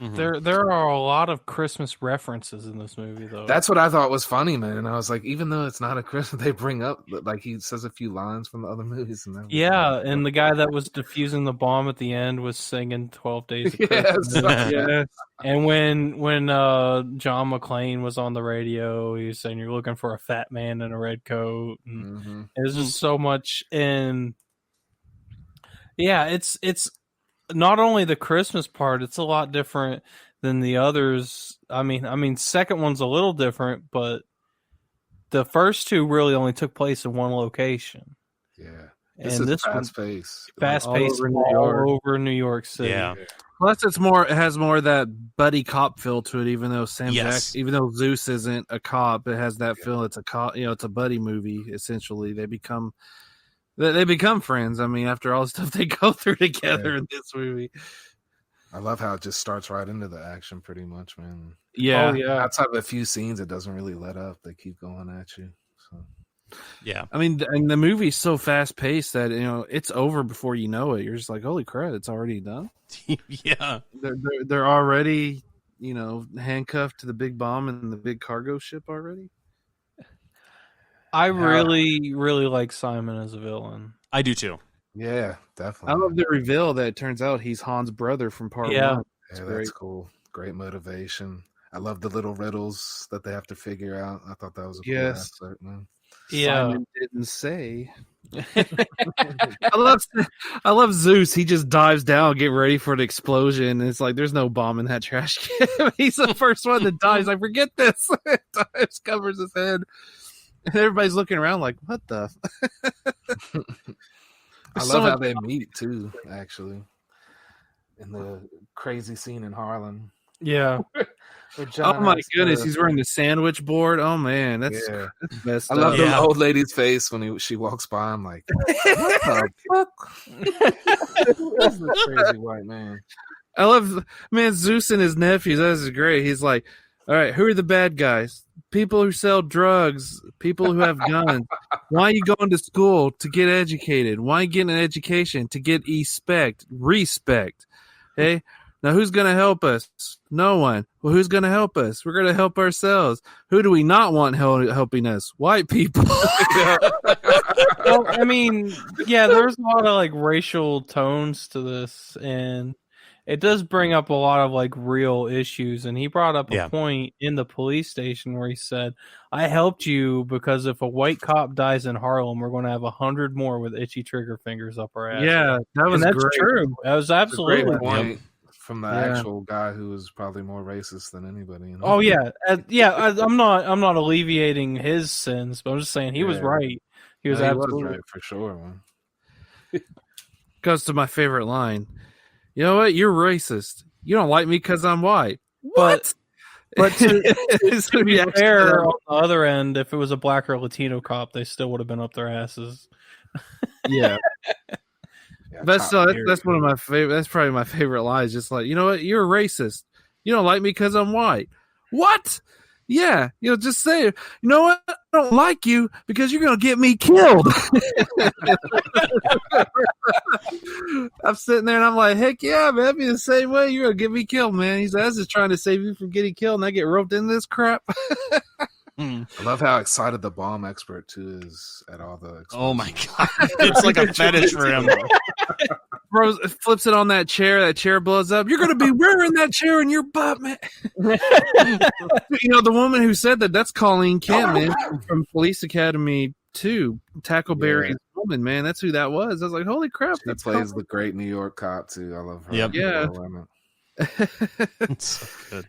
Mhm. There are a lot of Christmas references in this movie, though. That's what I thought was funny, man. And I was like, even though it's not a Christmas, they bring up like he says a few lines from the other movies. And yeah, and the guy that was defusing the bomb at the end was singing 12 Days of Yes. Christmas. Yeah. And when John McClane was on the radio, he was saying, "You're looking for a fat man in a red coat." And Mhm. there's just so much in. Yeah, it's not only the Christmas part; it's a lot different than the others. I mean, second one's a little different, but the first two really only took place in one location. Yeah. And this one, fast pace. fast all paced over New all York. over New York City. Yeah. Plus, it has more of that buddy cop feel to it. Even though even though Zeus isn't a cop, it has that feel. It's a cop. It's a buddy movie. Essentially, they become friends. I mean, after all the stuff they go through together in this movie. I love how it just starts right into the action, pretty much, man. Yeah. Oh, yeah. Outside of a few scenes, it doesn't really let up. They keep going at you. So Yeah. I mean, and the movie's so fast paced that it's over before you know it. You're just like, holy crap, it's already done. Yeah. They're already handcuffed to the big bomb and the big cargo ship already. I really, really like Simon as a villain. I do too. yeah, definitely. I love the reveal that it turns out he's Han's brother from part Yeah. one. Yeah, great. that's cool. Great motivation. I love the little riddles that they have to figure out. I thought that was a cool Yes. aspect, man. Yeah. Simon didn't say. I love Zeus. He just dives down, get ready for an explosion. And it's like there's no bomb in that trash can. He's the first one that dives. Like, forget this. Dives, covers his head. And everybody's looking around like, what the? I love how they meet too, actually. In the crazy scene in Harlem. Yeah. where John Oh my has goodness, to- he's wearing the sandwich board. Oh man, that's Yeah. the best. I love stuff. the old lady's face when she walks by. I'm like, what the fuck? Who's this crazy white man? I love, man, Zeus and his nephews. That is great. He's like, all right, who are the bad guys? People who sell drugs, people who have guns. Why are you going to school? To get educated. Why are you getting an education? To get respect. Hey, now who's going to help us? No one. Well, who's going to help us? We're going to help ourselves. Who do we not want helping us? White people. Well, I mean, yeah, there's a lot of like racial tones to this, and it does bring up a lot of like real issues. And he brought up a point in the police station where he said, I helped you because if a white cop dies in Harlem, we're going to have 100 more with itchy trigger fingers up our ass. Yeah, that was and that's great. true. That was It's a great absolutely point from the Yeah. actual guy who was probably more racist than anybody. You know? Oh yeah, I'm not alleviating his sins, but I'm just saying he was Yeah. right. He was No, absolutely right for sure, man. Goes to my favorite line. You know what? You're racist. You don't like me because I'm white. What? But to To be fair, on the other end, if it was a black or Latino cop, they still would have been up their asses. yeah. Yeah, But top still, tier, that's one of dude. my favorite. That's probably my favorite lines. Just like, you know what? You're a racist. You don't like me because I'm white. What? Yeah. Just say, you know what? I don't like you because you're going to get me killed. I'm sitting there and I'm like, heck yeah, man. I'd be the same way. You're going to get me killed, man. He's like, I was just trying to save you from getting killed and I get roped into this crap. I love how excited the bomb expert too is at all the. Oh my god, it's like a fetish for him. Bro flips it on that chair blows up. You're going to be wearing that chair in your butt, man. The woman who said that's Colleen Kent, man, from Police Academy 2, Tackleberry's woman, man. That's who that was. I was like, holy crap. She That's plays the great New York cop too. I love her. Yep. Yeah. Women. It's so good.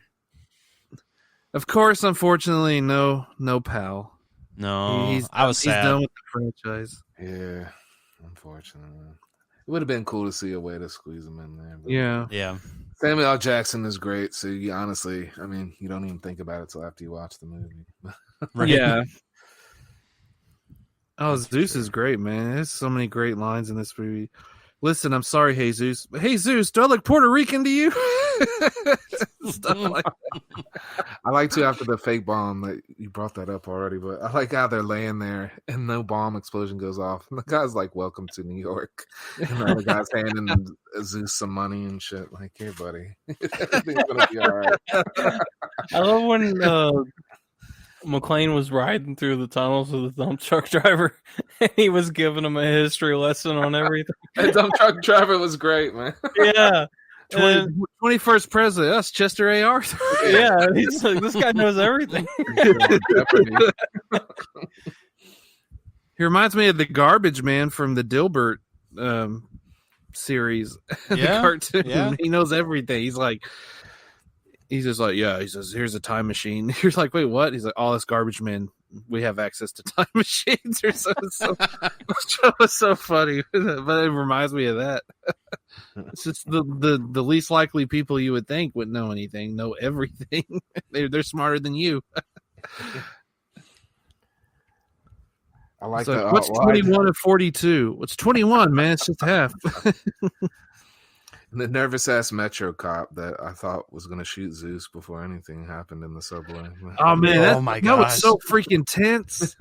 Of course, unfortunately, no pal. No, I was He's sad. done with the franchise. Yeah, unfortunately, it would have been cool to see a way to squeeze him in there. But Yeah. Yeah, Samuel L. Jackson is great. So you honestly, I mean, you don't even think about it till after you watch the movie. right. Yeah. Oh, Zeus is great, man. There's so many great lines in this movie. Listen, I'm sorry, Jesus. But Jesus, do I look Puerto Rican to you? Stuff like that. I like to after the fake bomb that you brought that up already, but I like how they're laying there and no bomb explosion goes off. And the guy's like, "Welcome to New York." And the other guy's handing Zeus some money and shit. Like, "Here, buddy, everything's gonna be all right." I love when McClane was riding through the tunnels with the dump truck driver, and he was giving him a history lesson on everything. That dump truck driver was great, man. Yeah. 21st president, that's Chester A. Arthur. Yeah, he's like, this guy knows everything. He reminds me of the Garbage Man from the Dilbert series, the cartoon. Yeah. He knows everything. He's just like, yeah. He says, "Here's a time machine." You're like, "Wait, what?" He's like, "Oh, this Garbage Man. We have access to time machines." Or something. It was so funny, but it reminds me of that. It's just the least likely people you would think would know anything, know everything. They're smarter than you. I like So that. what's 21 and 42? What's 21, man? It's just half. The nervous ass Metro cop that I thought was going to shoot Zeus before anything happened in the subway. Oh man, Oh, my no, it's gosh. so freaking tense.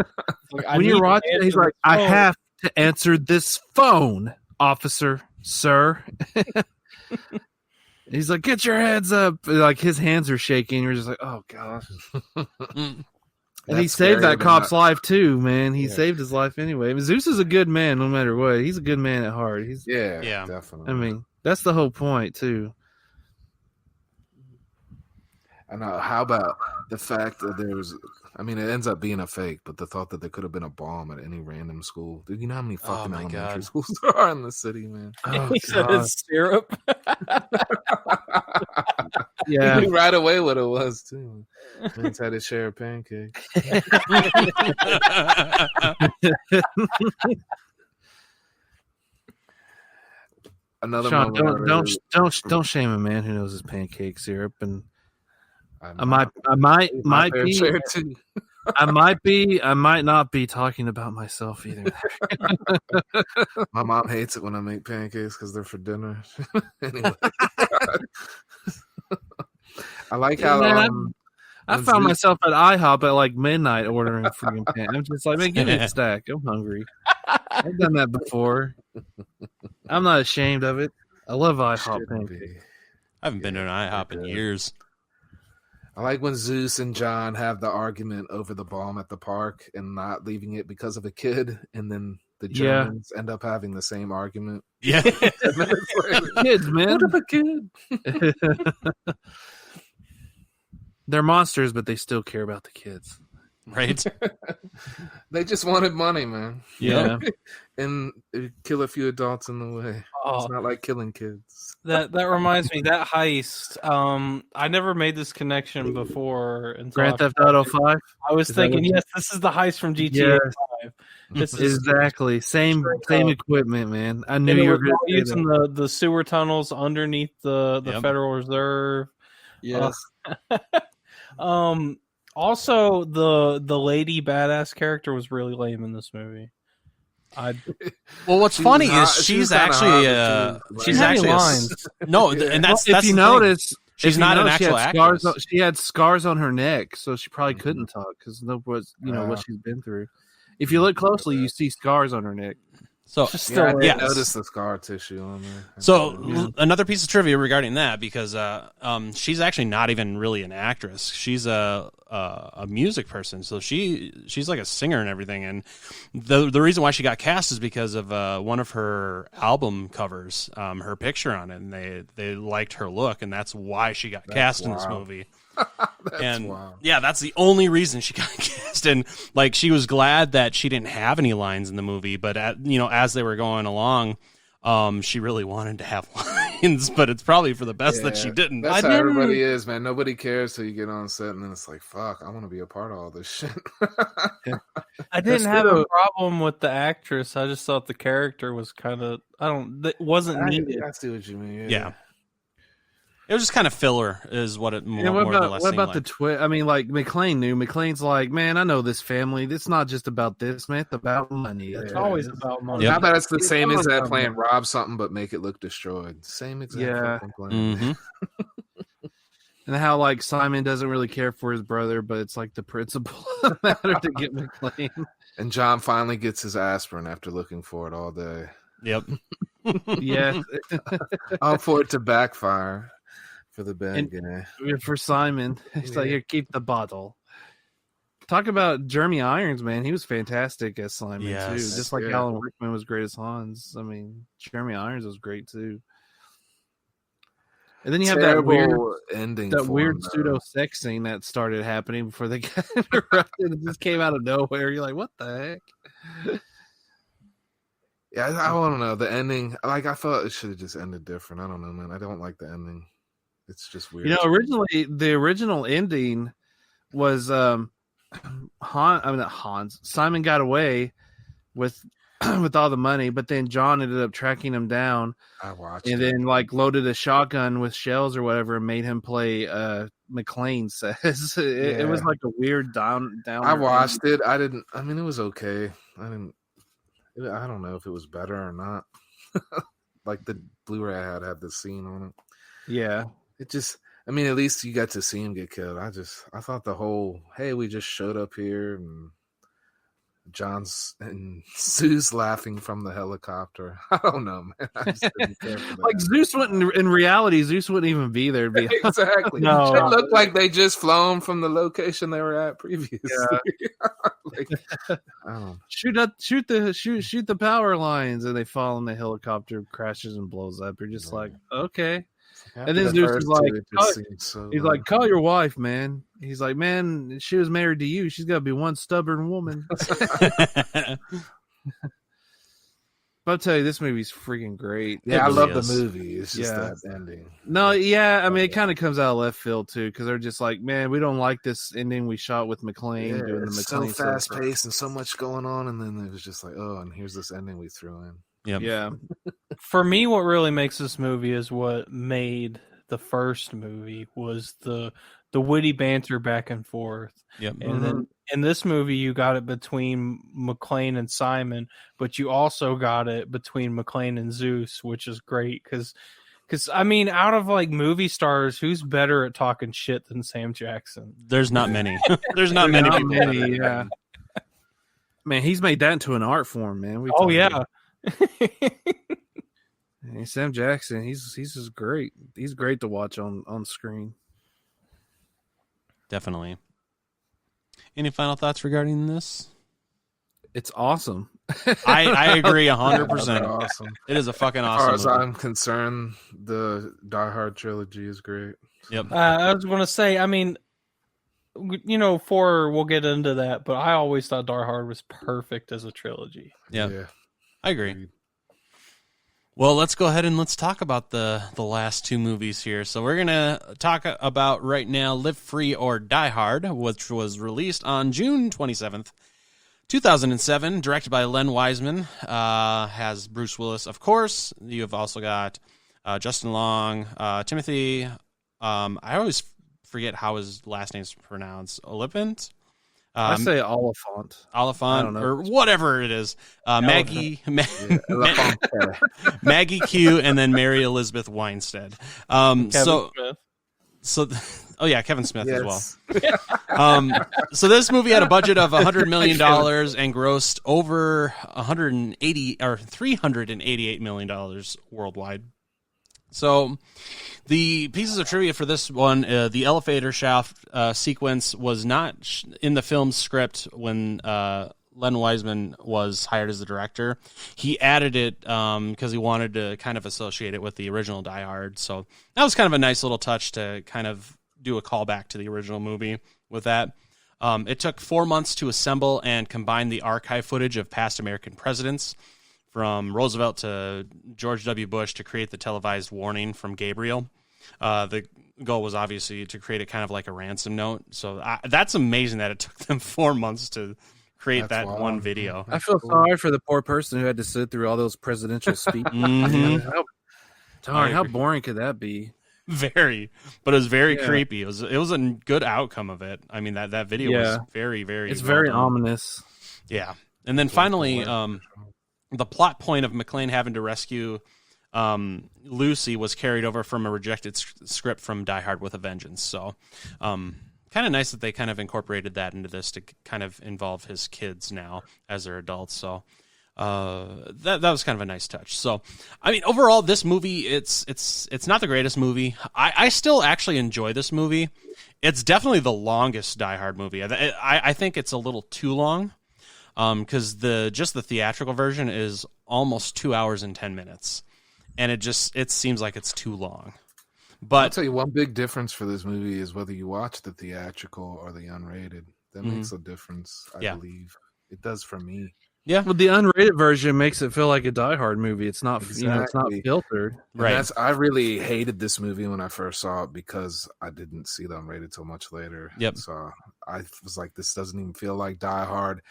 Like, When you're watching, he's like, "I have." have to answer this phone, officer, sir." He's like, "Get your hands up!" Like his hands are shaking. You're just like, "Oh gosh." And he saved that cop's life too, man. He saved his life anyway. I mean, Zeus is a good man, no matter what. He's a good man at heart. Yeah, Yeah. definitely. I mean, that's the whole point too. I know. How about the fact that there was? I mean, it ends up being a fake, but the thought that there could have been a bomb at any random school. Dude, you know how many fucking my elementary God. schools there are in the city, man? Oh, He said God. it's syrup. Yeah. You knew right away what it was too. Man's had his share of pancakes. Another Sean, moment don't shame a man who knows his pancake syrup. And I my might fair be, share too. I might not be talking about myself either. My mom hates it when I make pancakes because they're for dinner. Anyway, I like how Man, I when found Zeus- myself at IHOP at like midnight ordering freaking pan. I'm just like, man, give me a stack. I'm hungry. I've done that before. I'm not ashamed of it. I love IHOP Shouldn't pancakes. be. I haven't been to an IHOP in good. years. I like when Zeus and John have the argument over the bomb at the park and not leaving it because of a kid, and then the Yeah. Germans end up having the same argument. Yeah. 10 minutes later. Kids, man. What if a kid? They're monsters, but they still care about the kids. Right. They just wanted money, man. Yeah. And kill a few adults in the way. Oh, It's not like killing kids. that reminds me, that heist. I never made this connection before. Until Grand I- Theft Auto 5. I was Is that thinking, what- yes, this is the heist from GTA Yes. 5. This is Exactly. Same equipment, man. I knew and it you were was going all to say using that. the sewer tunnels underneath the Yep. Federal Reserve. Yes. Also, the lady badass character was really lame in this movie. Well, what's She funny was hot- is she she's was kinda actually hot, but she was she's She had actually any a lines. no, and that's if that's you the thing. notice, She's if you not an notice, actual she had scars. actress. She had scars on her neck, so she probably couldn't talk because no was what she's been through. If you look closely, you see scars on her neck. So Yeah, I did yes. notice the scar tissue on there. So another piece of trivia regarding that, because she's actually not even really an actress. She's a music person, so she's like a singer and everything. And the reason why she got cast is because of one of her album covers, her picture on it, and they liked her look, and that's why she got cast in this wild. movie. That's And wild. yeah, that's the only reason she got cast. And like, she was glad that she didn't have any lines in the movie, but as they were going along, she really wanted to have lines, but it's probably for the best that she Yeah, didn't. That's I how didn't- everybody is, man. Nobody cares till you get on set, and then it's like, fuck, I want to be a part of all this shit. I didn't That's have a still- problem with the actress. I just thought the character was kind of wasn't needed. I see what you mean. Yeah. It was just kind of filler, is what it more, Yeah, what more or about less what seemed about the like. twist? I mean, like McClane knew. McClane's like, man, I know this family. It's not just about this, man. It's about money. That's It's what it always is. about money. Yep. How about it's the It's same as almost that like playing rob something but make it look destroyed? Same exact Yeah. fucking plan. Mhm. And how like Simon doesn't really care for his brother, but it's like the principle of the matter to get McClane. And John finally gets his aspirin after looking for it all day. Yep. Yeah, All for it to backfire for the bad guy. for Simon, he's like, "Here, keep the bottle." Talk about Jeremy Irons, man. He was fantastic as Simon too. Yes. Just like Yeah. Alan Rickman was great as Hans. I mean, Jeremy Irons was great too. And then you have that weird ending. for weird him, though. pseudo sex scene that started happening before they got interrupted. It just came out of nowhere. You're like, what the heck? Yeah, I don't know. The ending, like, I thought it should have just ended different. I don't know, man. I don't like the ending. It's just weird. You know, originally the original ending was Simon got away with with all the money, but then John ended up tracking him down I watched and it. then like loaded a shotgun with shells or whatever and made him play McClane says. It was Yeah. like a weird down. I watched it. I didn't. I mean, it was okay. I don't know if it was better or not. Like the Blu-ray I had the scene on it. Yeah. It just. I mean, at least you got to see him get killed. I thought the whole, hey, we just showed up here and John's and Sue's laughing from the helicopter. I don't know, man. I just didn't care for that. Like Zeus wouldn't in reality, Zeus wouldn't even be there. Exactly. No. It looked like they just flown from the location they were at previously. Like, I don't know. shoot the power lines, and they fall and the helicopter crashes and blows up. You're just like, okay. And then The Zeus first is like, two, it just seemed so, he's like, call your wife, man. He's like, man, she was married to you. She's got to be one stubborn woman. But I'll tell you, this movie's freaking great. yeah, I really love is. the movie. It's just Yeah. that ending. No, yeah, I mean, it kind of comes out of left field too, because they're just like, man, we don't like this ending we shot with McClane Yeah, doing the it's so McClane fast stuff. paced and so much going on, and then it was just like, oh, and here's this ending we threw in. Yep. Yeah, For me, what really makes this movie is what made the first movie was the witty banter back and forth. Yep. And then in this movie, you got it between McClane and Simon, but you also got it between McClane and Zeus, which is great because I mean, out of like movie stars, who's better at talking shit than Sam Jackson? There's not many. There's not many people. yeah. Man, he's made that into an art form, man. We Oh talked yeah. about- Hey, Sam Jackson, he's just great. He's great to watch on screen. Definitely. Any final thoughts regarding this? It's awesome. I agree They're 100%. awesome. It is a fucking As far as awesome movie. I'm concerned, the Die Hard trilogy is great. Yep. I was going to say, I mean, you know, we'll get into that, but I always thought Die Hard was perfect as a trilogy. Yep. Yeah. I agree. Well, let's go ahead and let's talk about the last two movies here. So we're going to talk about right now Live Free or Die Hard, which was released on June 27th, 2007, directed by Len Wiseman, has Bruce Willis, of course. You have also got Justin Long, Timothy, I always forget how his last name's pronounced, Oliphant? I say Oliphant. I Oliphant, don't know. or whatever it is. Maggie Elefante. Maggie Q, and then Mary Elizabeth Winstead. Kevin So Smith. oh yeah, Kevin Smith as well. Yes. So this movie had a budget of $100 million and grossed over $388 million worldwide. So the pieces of trivia for this one, the elevator shaft sequence was not in the film's script when Len Wiseman was hired as the director. He added it because he wanted to kind of associate it with the original Die Hard. So that was kind of a nice little touch to kind of do a callback to the original movie with that. It took 4 months to assemble and combine the archive footage of past American presidents, from Roosevelt to George W. Bush, to create the televised warning from Gabriel. The goal was obviously to create it kind of like a ransom note. So that's amazing that it took them 4 months to create That's that wild. one video. I feel sorry for the poor person who had to sit through all those presidential speeches. Mhm. How boring could that be? Very, but it was very Yeah. creepy. It was a good outcome of it. I mean, that video was very, very. It's well very done. ominous. Yeah, and then finally, the plot point of McClane having to rescue Lucy was carried over from a rejected script from Die Hard with a Vengeance. So kind of nice that they kind of incorporated that into this to kind of involve his kids now as they're adults. So that was kind of a nice touch. So, I mean, overall, this movie, it's not the greatest movie. I still actually enjoy this movie. It's definitely the longest Die Hard movie. I think it's a little too long, because the theatrical version is almost 2 hours and 10 minutes, and it seems like it's too long. But I'll tell you one big difference for this movie is whether you watch the theatrical or the unrated. That makes a difference, I believe. It does for me. Yeah. Well, the unrated version makes it feel like a Die Hard movie. It's not, it's not filtered. Right. I really hated this movie when I first saw it because I didn't see the unrated till much later. Yep. So I was like, this doesn't even feel like Die Hard.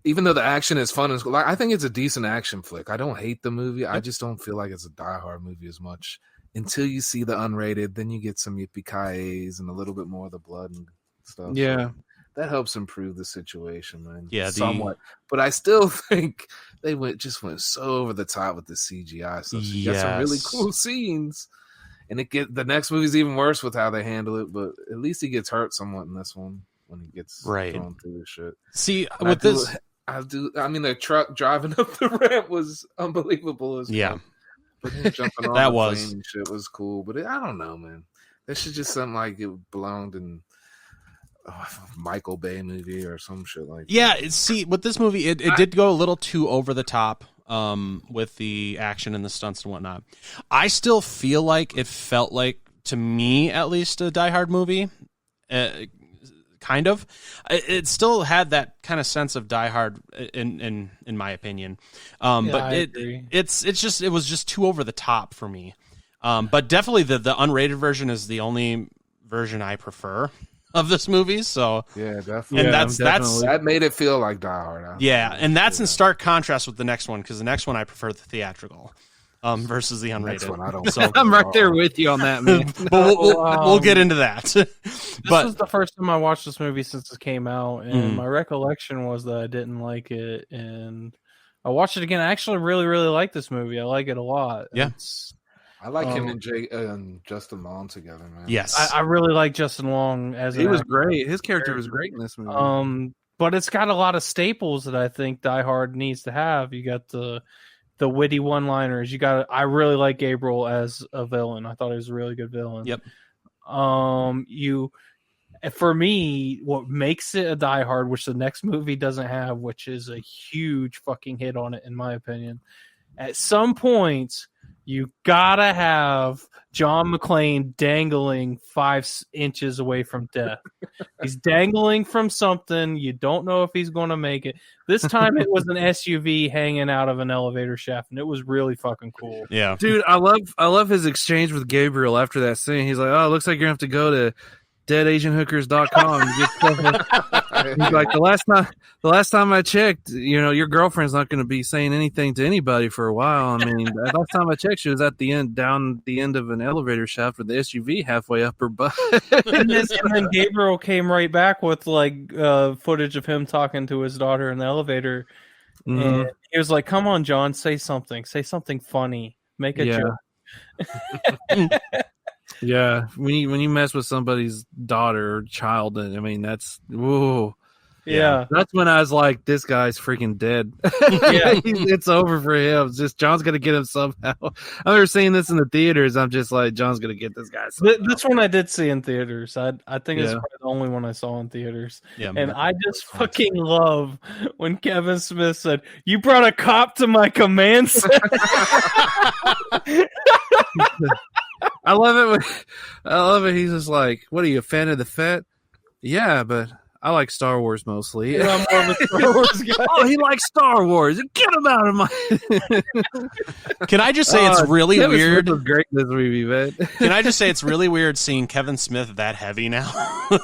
Even though the action is fun, like, I think it's a decent action flick. I don't hate the movie. I just don't feel like it's a Die Hard movie as much until you see the unrated. Then you get some yippee-ki-yays and a little bit more of the blood and stuff. Yeah. So that helps improve the situation, man. Yeah, somewhat. But I still think they went so over the top with the CGI stuff. You got some really cool scenes, and the next movie's even worse with how they handle it. But at least he gets hurt somewhat in this one when he gets thrown through the shit. See, and with this, I mean, the truck driving up the ramp was unbelievable as well. But him jumping on that the was plane and shit was cool. But I don't know, man. That should just something like it belonged in Michael Bay movie or some shit like that. Yeah, see, with this movie, it did go a little too over the top with the action and the stunts and whatnot. I still feel like it felt like, to me at least, a Die Hard movie. Kind of. It still had that kind of sense of Die Hard in my opinion. But it was just too over the top for me. But definitely the unrated version is the only version I prefer of this movie. So yeah, definitely. And that made it feel like Die Hard. And that's in stark contrast with the next one, because the next one I prefer the theatrical versus the unrated. Next one, I don't. So I'm right there with you on that, man. But we'll get into that. This was the first time I watched this movie since it came out, and my recollection was that I didn't like it, and I watched it again. I actually really, really like this movie. I like it a lot. Yeah. I like him and Justin Long together, man. Yes, I really like Justin Long as he was great. His character was great in this movie. But it's got a lot of staples that I think Die Hard needs to have. You got the witty one-liners. I really like Gabriel as a villain. I thought he was a really good villain. Yep. For me, what makes it a Die Hard, which the next movie doesn't have, which is a huge fucking hit on it, in my opinion. At some point, you gotta have John McClane dangling 5 inches away from death. He's dangling from something. You don't know if he's going to make it. This time it was an SUV hanging out of an elevator shaft, and it was really fucking cool. Yeah, dude, I love his exchange with Gabriel after that scene. He's like, "Oh, it looks like you're gonna have to go to deadasianhookers.com and get stuff." He's like, the last time I checked, your girlfriend's not going to be saying anything to anybody for a while. I mean, the last time I checked, she was at the end, down the end of an elevator shaft with the SUV halfway up her butt. and then Gabriel came right back with footage of him talking to his daughter in the elevator, and he was like, "Come on, John, say something funny, make a joke." Yeah, when you mess with somebody's daughter or child, I mean, that's whoa. Yeah, that's when I was like, this guy's freaking dead. Yeah, it's over for him. It's just John's gonna get him somehow. I remember seeing this in the theaters. I'm just like, John's gonna get this guy somehow. This one I did see in theaters. I think it's probably the only one I saw in theaters. Yeah, and I just fucking love when Kevin Smith said, "You brought a cop to my command center." I love it. He's just like, "What are you, a fan of the Fett?" Yeah, but I like Star Wars mostly. Yeah, I'm more of a Star Wars guy. Oh, he likes Star Wars. Get him out of my. Can I just say it's really Kevin weird? Smith was great in this movie, man. Can I just say it's really weird seeing Kevin Smith that heavy now?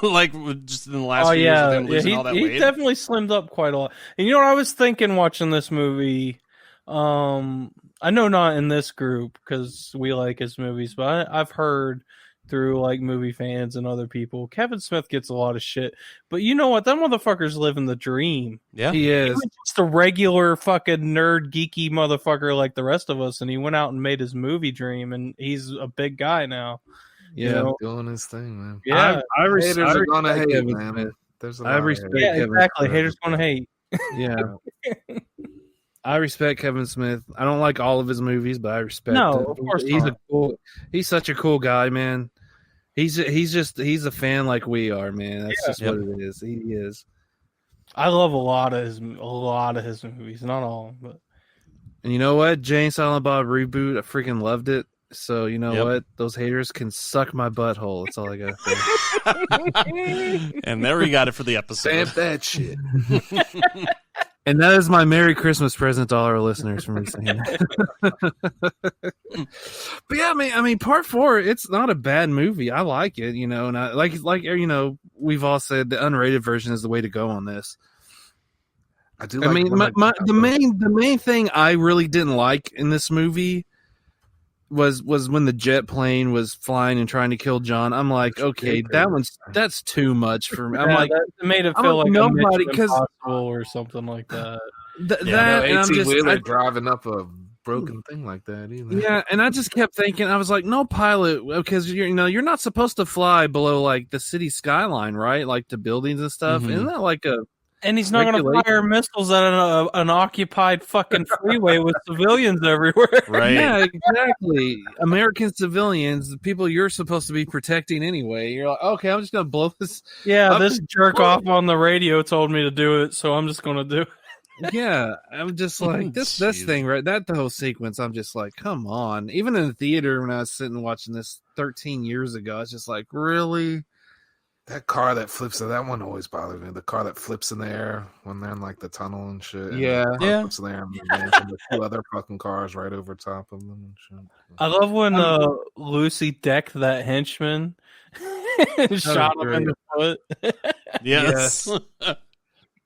Like just in the last few years of him losing all that weight. He definitely slimmed up quite a lot. And you know what I was thinking watching this movie? I know not in this group because we like his movies, but I've heard through like movie fans and other people. Kevin Smith gets a lot of shit, but you know what? That motherfucker's living the dream. Yeah, He He is. was just a regular fucking nerd, geeky motherfucker like the rest of us, and he went out and made his movie dream, and he's a big guy now. Yeah. You know? Doing his thing, man. Yeah, Haters are gonna hate, Kevin man. Smith. There's a I lot of respect haters. yeah, Kevin exactly. Smith. Haters gonna hate. Yeah. I respect Kevin Smith. I don't like all of his movies, but I respect No, him. of course he's not. he's such a cool guy, man. He's a fan like we are, man. That's just Yep. what it is. He is. I love a lot of his movies, not all, but And you know what? Jay and Silent Bob reboot, I freaking loved it. So you know Yep. what? Those haters can suck my butthole. That's all I gotta say. and there we got it for the episode. Stamp that shit. And that is my Merry Christmas present to all our listeners from me saying that. But yeah, I mean, part 4, it's not a bad movie. I like it, you know, and I like you know, we've all said the unrated version is the way to go on this. I do. I Like mean, when the main thing I really didn't like in this movie was when the jet plane was flying and trying to kill John. I'm like, okay, that's too much for me. I'm yeah, like, that made it I'm feel like, like nobody- Mission 'cause- Impossible or something like that. that, and I'm 18 just, wheeler I- driving up a broken thing like that. Either. yeah, and I just kept thinking, I was like, no pilot, because you're not supposed to fly below like the city skyline, right? Like the buildings and stuff. Mhm. Isn't that like a And he's not going to Regulation. fire missiles at an occupied fucking freeway with civilians everywhere. Right. Yeah, exactly. American civilians, the people you're supposed to be protecting anyway. You're like, okay, I'm just gonna blow this. Yeah, I'm this just- jerk off on the radio told me to do it, so I'm just going to do it. Yeah, I'm just like this Jeez. thing, right? The whole sequence. I'm just like, come on. Even in the theater when I was sitting watching this 13 years ago, I was just like, really? That car that flips, that one always bothered me. The car that flips in the air when they're in like the tunnel and shit. and Yeah. the car Yeah. Flips in the air and then the 2 other fucking cars right over top of them and shit. I love when Lucy decked that henchman and shot him in the foot. Yes.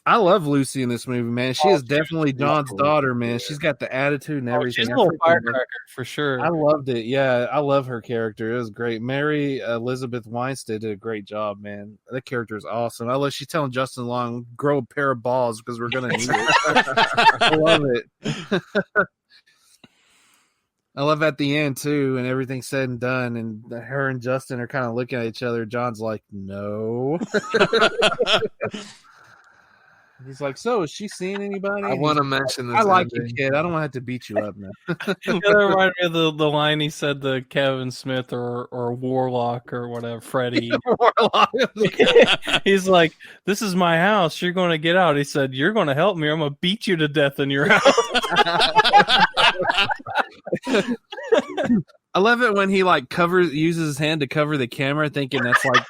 I love Lucy in this movie, man. She Oh, is definitely John's cool. daughter, man. She's got the attitude and everything. She's a I little freaking- firecracker for sure. I loved it. Yeah, I love her character. It was great. Mary Elizabeth Weinstein did a great job, man. That character is awesome. I love she's telling Justin Long, grow a pair of balls because we're gonna need it. I love it. I love at the end too, and everything's said and done, and her and Justin are kind of looking at each other. John's like, "No." He's like, "So is she seeing anybody?" I want to mention this. I like you, ending. kid. I don't want to have to beat you up now. That reminded me of the line he said to Kevin Smith or Warlock or whatever, Freddie. He's like, "This is my house. You're going to get out." He said, "You're going to help me. Or I'm going to beat you to death in your house." I love it when he like uses his hand to cover the camera, thinking that's like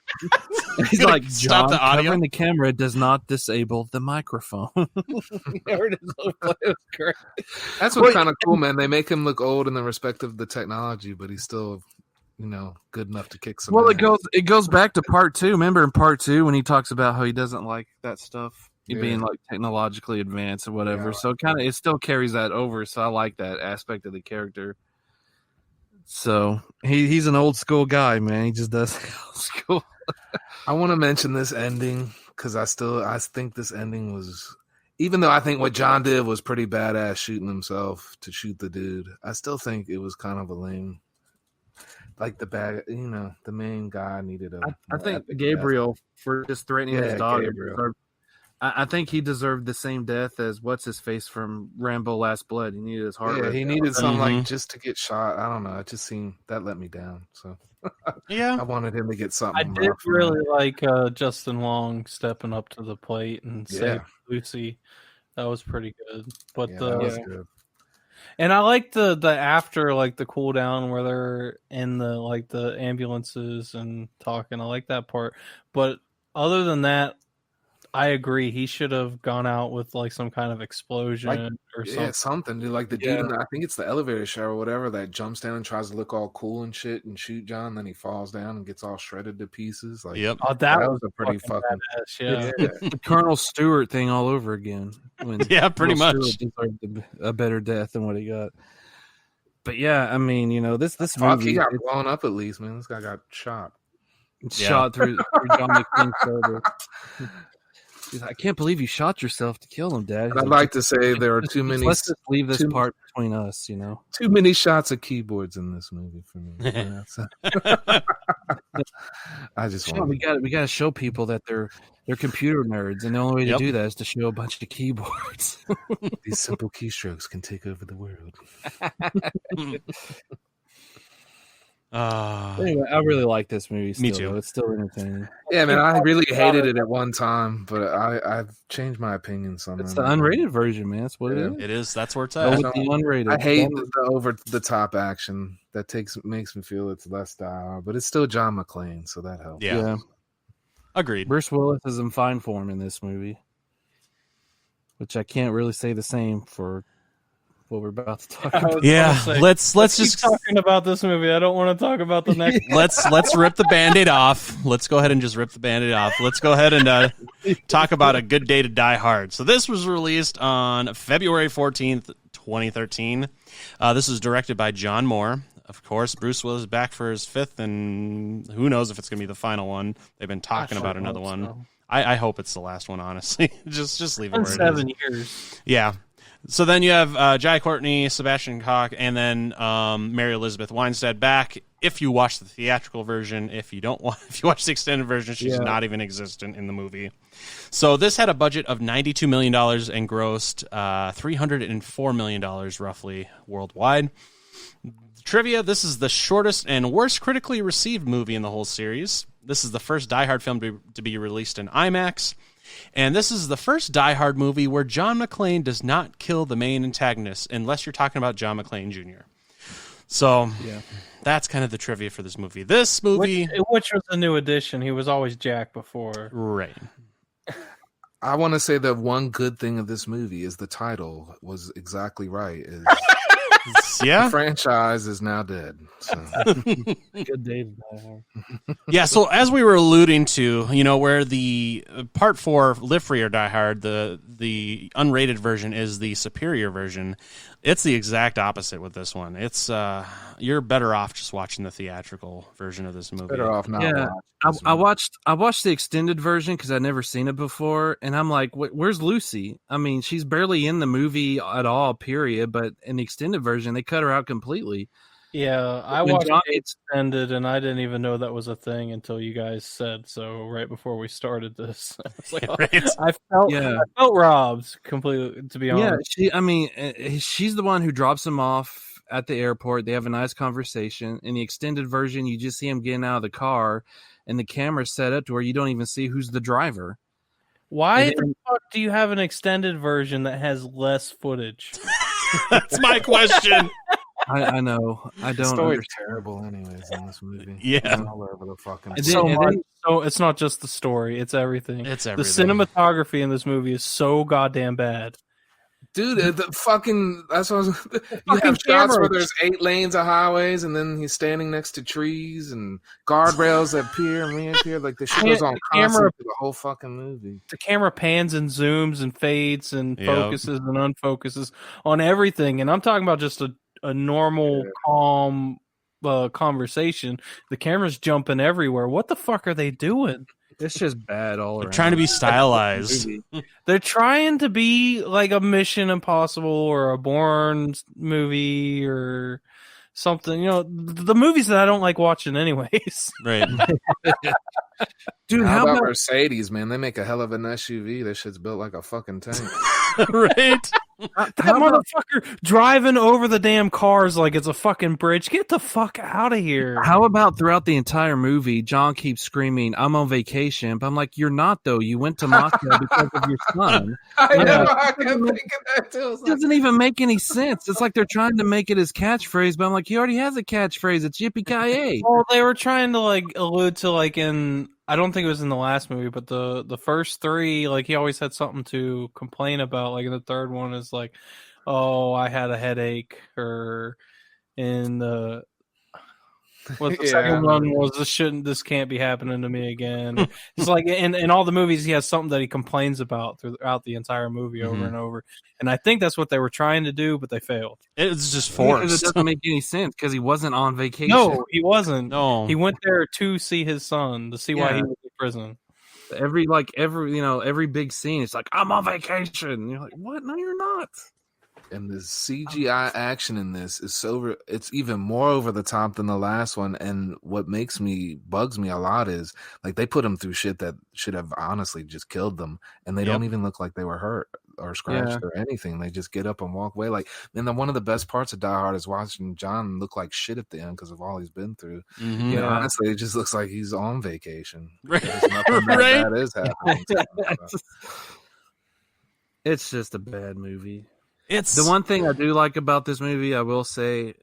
he's like, Stop John, the audio." covering the camera does not disable the microphone. It was great. That's what's kind of cool, man. They make him look old in the respect of the technology, but he's still, good enough to kick some. Well, ass. it goes back to part 2. Remember in part 2 when he talks about how he doesn't like that stuff being like technologically advanced or whatever. Yeah. So it still carries that over. So I like that aspect of the character. So he's an old school guy, man. He just does old school. I want to mention this ending because I think this ending was, even though I think what John did was pretty badass, shooting himself to shoot the dude. I still think it was kind of a lame. Like the main guy needed a. I more think epic Gabriel for just threatening his Yeah, daughter. Gabriel. I think he deserved the same death as what's his face from Rambo: Last Blood. He needed his heart. death. Yeah, ripped he out. needed something Mhm. like just to get shot. I don't know. It just seemed that let me down. So Yeah. I wanted him to get something. I did rough. really like Justin Long stepping up to the plate and saving Lucy. That was pretty good. But Yeah, that was good. and I like the after like the cool down where they're in the ambulances and talking. I like that part. But other than that, I agree. He should have gone out with like some kind of explosion or something. Yeah, something, dude. Like the dude, I think it's the elevator show or whatever, that jumps down and tries to look all cool and shit and shoot John. Then he falls down and gets all shredded to pieces. Like, Yep. Oh, that that was a pretty fucking. badass, yeah. The Colonel Stewart thing all over again. When Yeah, pretty Colonel much. Stewart deserved a better death than what he got. But yeah, I mean, this Fuck, movie he got blown up at least, man. This guy got shot. shot through John McClane's shoulder. He's like, I can't believe you shot yourself to kill him, Dad. And I'd like to say there are too many. Let's just leave this part between us, Too many shots of keyboards in this movie for me. I just Sean, we got to show people that they're computer nerds, and the only way to do that is to show a bunch of keyboards. These simple keystrokes can take over the world. Anyway, I really like this movie. Me Still, too. though. It's still entertaining. Yeah, man, I really hated it at one time, but I've changed my opinion somehow. It's the unrated version, man. That's what it is. It is. That's where it's Go at. with the unrated. I hate the over the top action that makes me feel it's less Die Hard, but it's still John McClane, so that helps. Yeah. Agreed. Bruce Willis is in fine form in this movie, which I can't really say the same for what we're about to talk about. Yeah, let's keep just talking about this movie. I don't want to talk about the next. let's rip the Band-Aid off. Let's go ahead and just rip the Band-Aid off. Let's go ahead and talk about A Good Day to Die Hard. So this was released on February 14th, 2013. This is directed by John Moore. Of course, Bruce Willis is back for his fifth, and who knows if it's going to be the final one. They've been talking about another one. So. I hope it's the last one, honestly. just leave it In where it is. 7 years. Yeah. So then you have Jai Courtney, Sebastian Koch, and then Mary Elizabeth Winstead back. If you watch the theatrical version, if you watch the extended version, she's not even existent in the movie. So this had a budget of $92 million and grossed $304 million roughly worldwide. Trivia: this is the shortest and worst critically received movie in the whole series. This is the first Die Hard film to be released in IMAX. And this is the first Die Hard movie where John McClane does not kill the main antagonist, unless you're talking about John McClane Jr. So that's kind of the trivia for this movie. This movie... Which was a new addition. He was always Jack before. Right. I want to say that one good thing of this movie is the title was exactly right. Yeah. The franchise is now dead. So. Good day to Die Hard. Yeah, so as we were alluding to, where the Part 4 Live Free or Die Hard, the unrated version is the superior version, it's the exact opposite with this one. It's you're better off just watching the theatrical version of this movie. Better off not. Yeah, I watched the extended version because I'd never seen it before, and I'm like, where's Lucy? I mean, she's barely in the movie at all, period. But in the extended version, they cut her out completely. Yeah, I watched it extended, and I didn't even know that was a thing until you guys said so right before we started this. I was like, Right. I felt robbed completely, to be honest. Yeah, she's the one who drops him off at the airport. They have a nice conversation. In the extended version, you just see him getting out of the car, and the camera's set up to where you don't even see who's the driver. Why the fuck do you have an extended version that has less footage? That's my question. I know. I don't. The story's understand. terrible, anyways, in this movie. Yeah. All over the fucking. So it's not just the story; it's everything. It's The everything. cinematography in this movie is so goddamn bad. Dude, the fucking. That's what I was. You have shots where there's 8 lanes of highways, and then he's standing next to trees and guardrails that appear and reappear. Like the shit goes on constantly through the whole fucking movie. The camera pans and zooms and fades and focuses and unfocuses on everything, and I'm talking about just a normal, calm conversation. The camera's jumping everywhere. What the fuck are they doing? It's just bad all around. They're trying to be stylized. They're trying to be like a Mission Impossible or a Bourne movie or something. The movies that I don't like watching anyways. Right. Dude, how about Mercedes, man? They make a hell of an SUV. That shit's built like a fucking tank. Right. That motherfucker driving over the damn cars like it's a fucking bridge. Get the fuck out of here. How about throughout the entire movie, John keeps screaming, "I'm on vacation," but I'm like, "You're not, though. You went to Moscow because of your son." I know. I kept thinking that too. It doesn't even make any sense. It's like they're trying to make it his catchphrase, but I'm like, he already has a catchphrase. It's yippee-ki-yay. Well, they were trying to allude to in. I don't think it was in the last movie, but the first 3, he always had something to complain about. In the third one is oh, I had a headache, or in the Well, the Yeah, second I one was this can't be happening to me again. It's like in all the movies, he has something that he complains about throughout the entire movie over and over. And I think that's what they were trying to do, but they failed. It's just Because forced. it doesn't make any sense because he wasn't on vacation. No, he wasn't. No. He went there to see his son, to see why Yeah. he was in prison. Every big scene, it's like, I'm on vacation. And you're like, what? No, you're not. And the CGI action in this is it's even more over the top than the last one. And what bugs me a lot is like they put them through shit that should have honestly just killed them, and they don't even look like they were hurt or scratched or anything. They just get up and walk away. Like, and then one of the best parts of Die Hard is watching John look like shit at the end because of all he's been through. Mhm. You know, honestly, it just looks like he's on vacation. Right. There's nothing Right. that is happening. It's just a bad movie. It's The one thing I do like about this movie, I will say,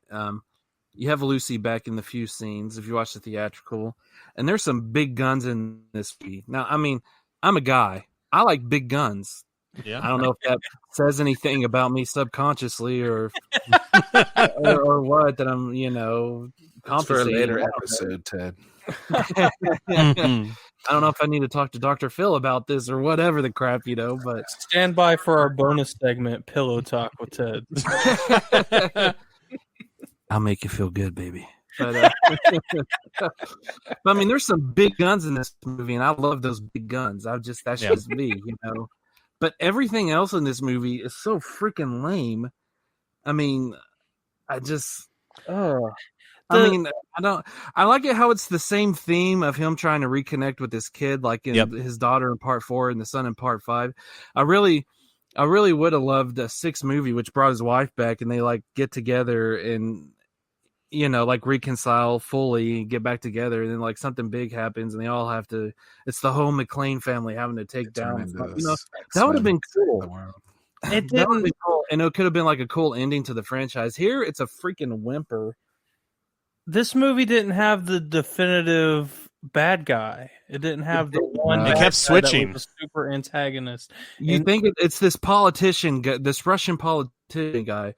you have Lucy back in the few scenes if you watch the theatrical, and there's some big guns in this movie. Now, I mean, I'm a guy. I like big guns. Yeah. I don't know if that says anything about me subconsciously or or what that I'm, That's for a compensating. later episode, Ted. Mhm. I don't know if I need to talk to Dr. Phil about this or whatever the crap, but Stand by for our bonus segment, Pillow Talk with Ted. I'll make you feel good, baby. But, but I mean, there's some big guns in this movie, and I love those big guns. That's just me, But everything else in this movie is so freaking lame. I mean, I like it how it's the same theme of him trying to reconnect with his kid, like in his daughter in part 4 and the son in part 5. I really would have loved a 6th movie, which brought his wife back and they like get together and, like reconcile fully, get back together. And then like something big happens and they all have to, it's the whole McClane family having to take down, that would have been cool. It That would didn't. be cool. And it could have been like a cool ending to the franchise. Here, it's a freaking whimper. This movie didn't have the definitive bad guy. It didn't have the one. It bad kept guy that switching. was a super antagonist. You think it's this politician, this Russian politician guy,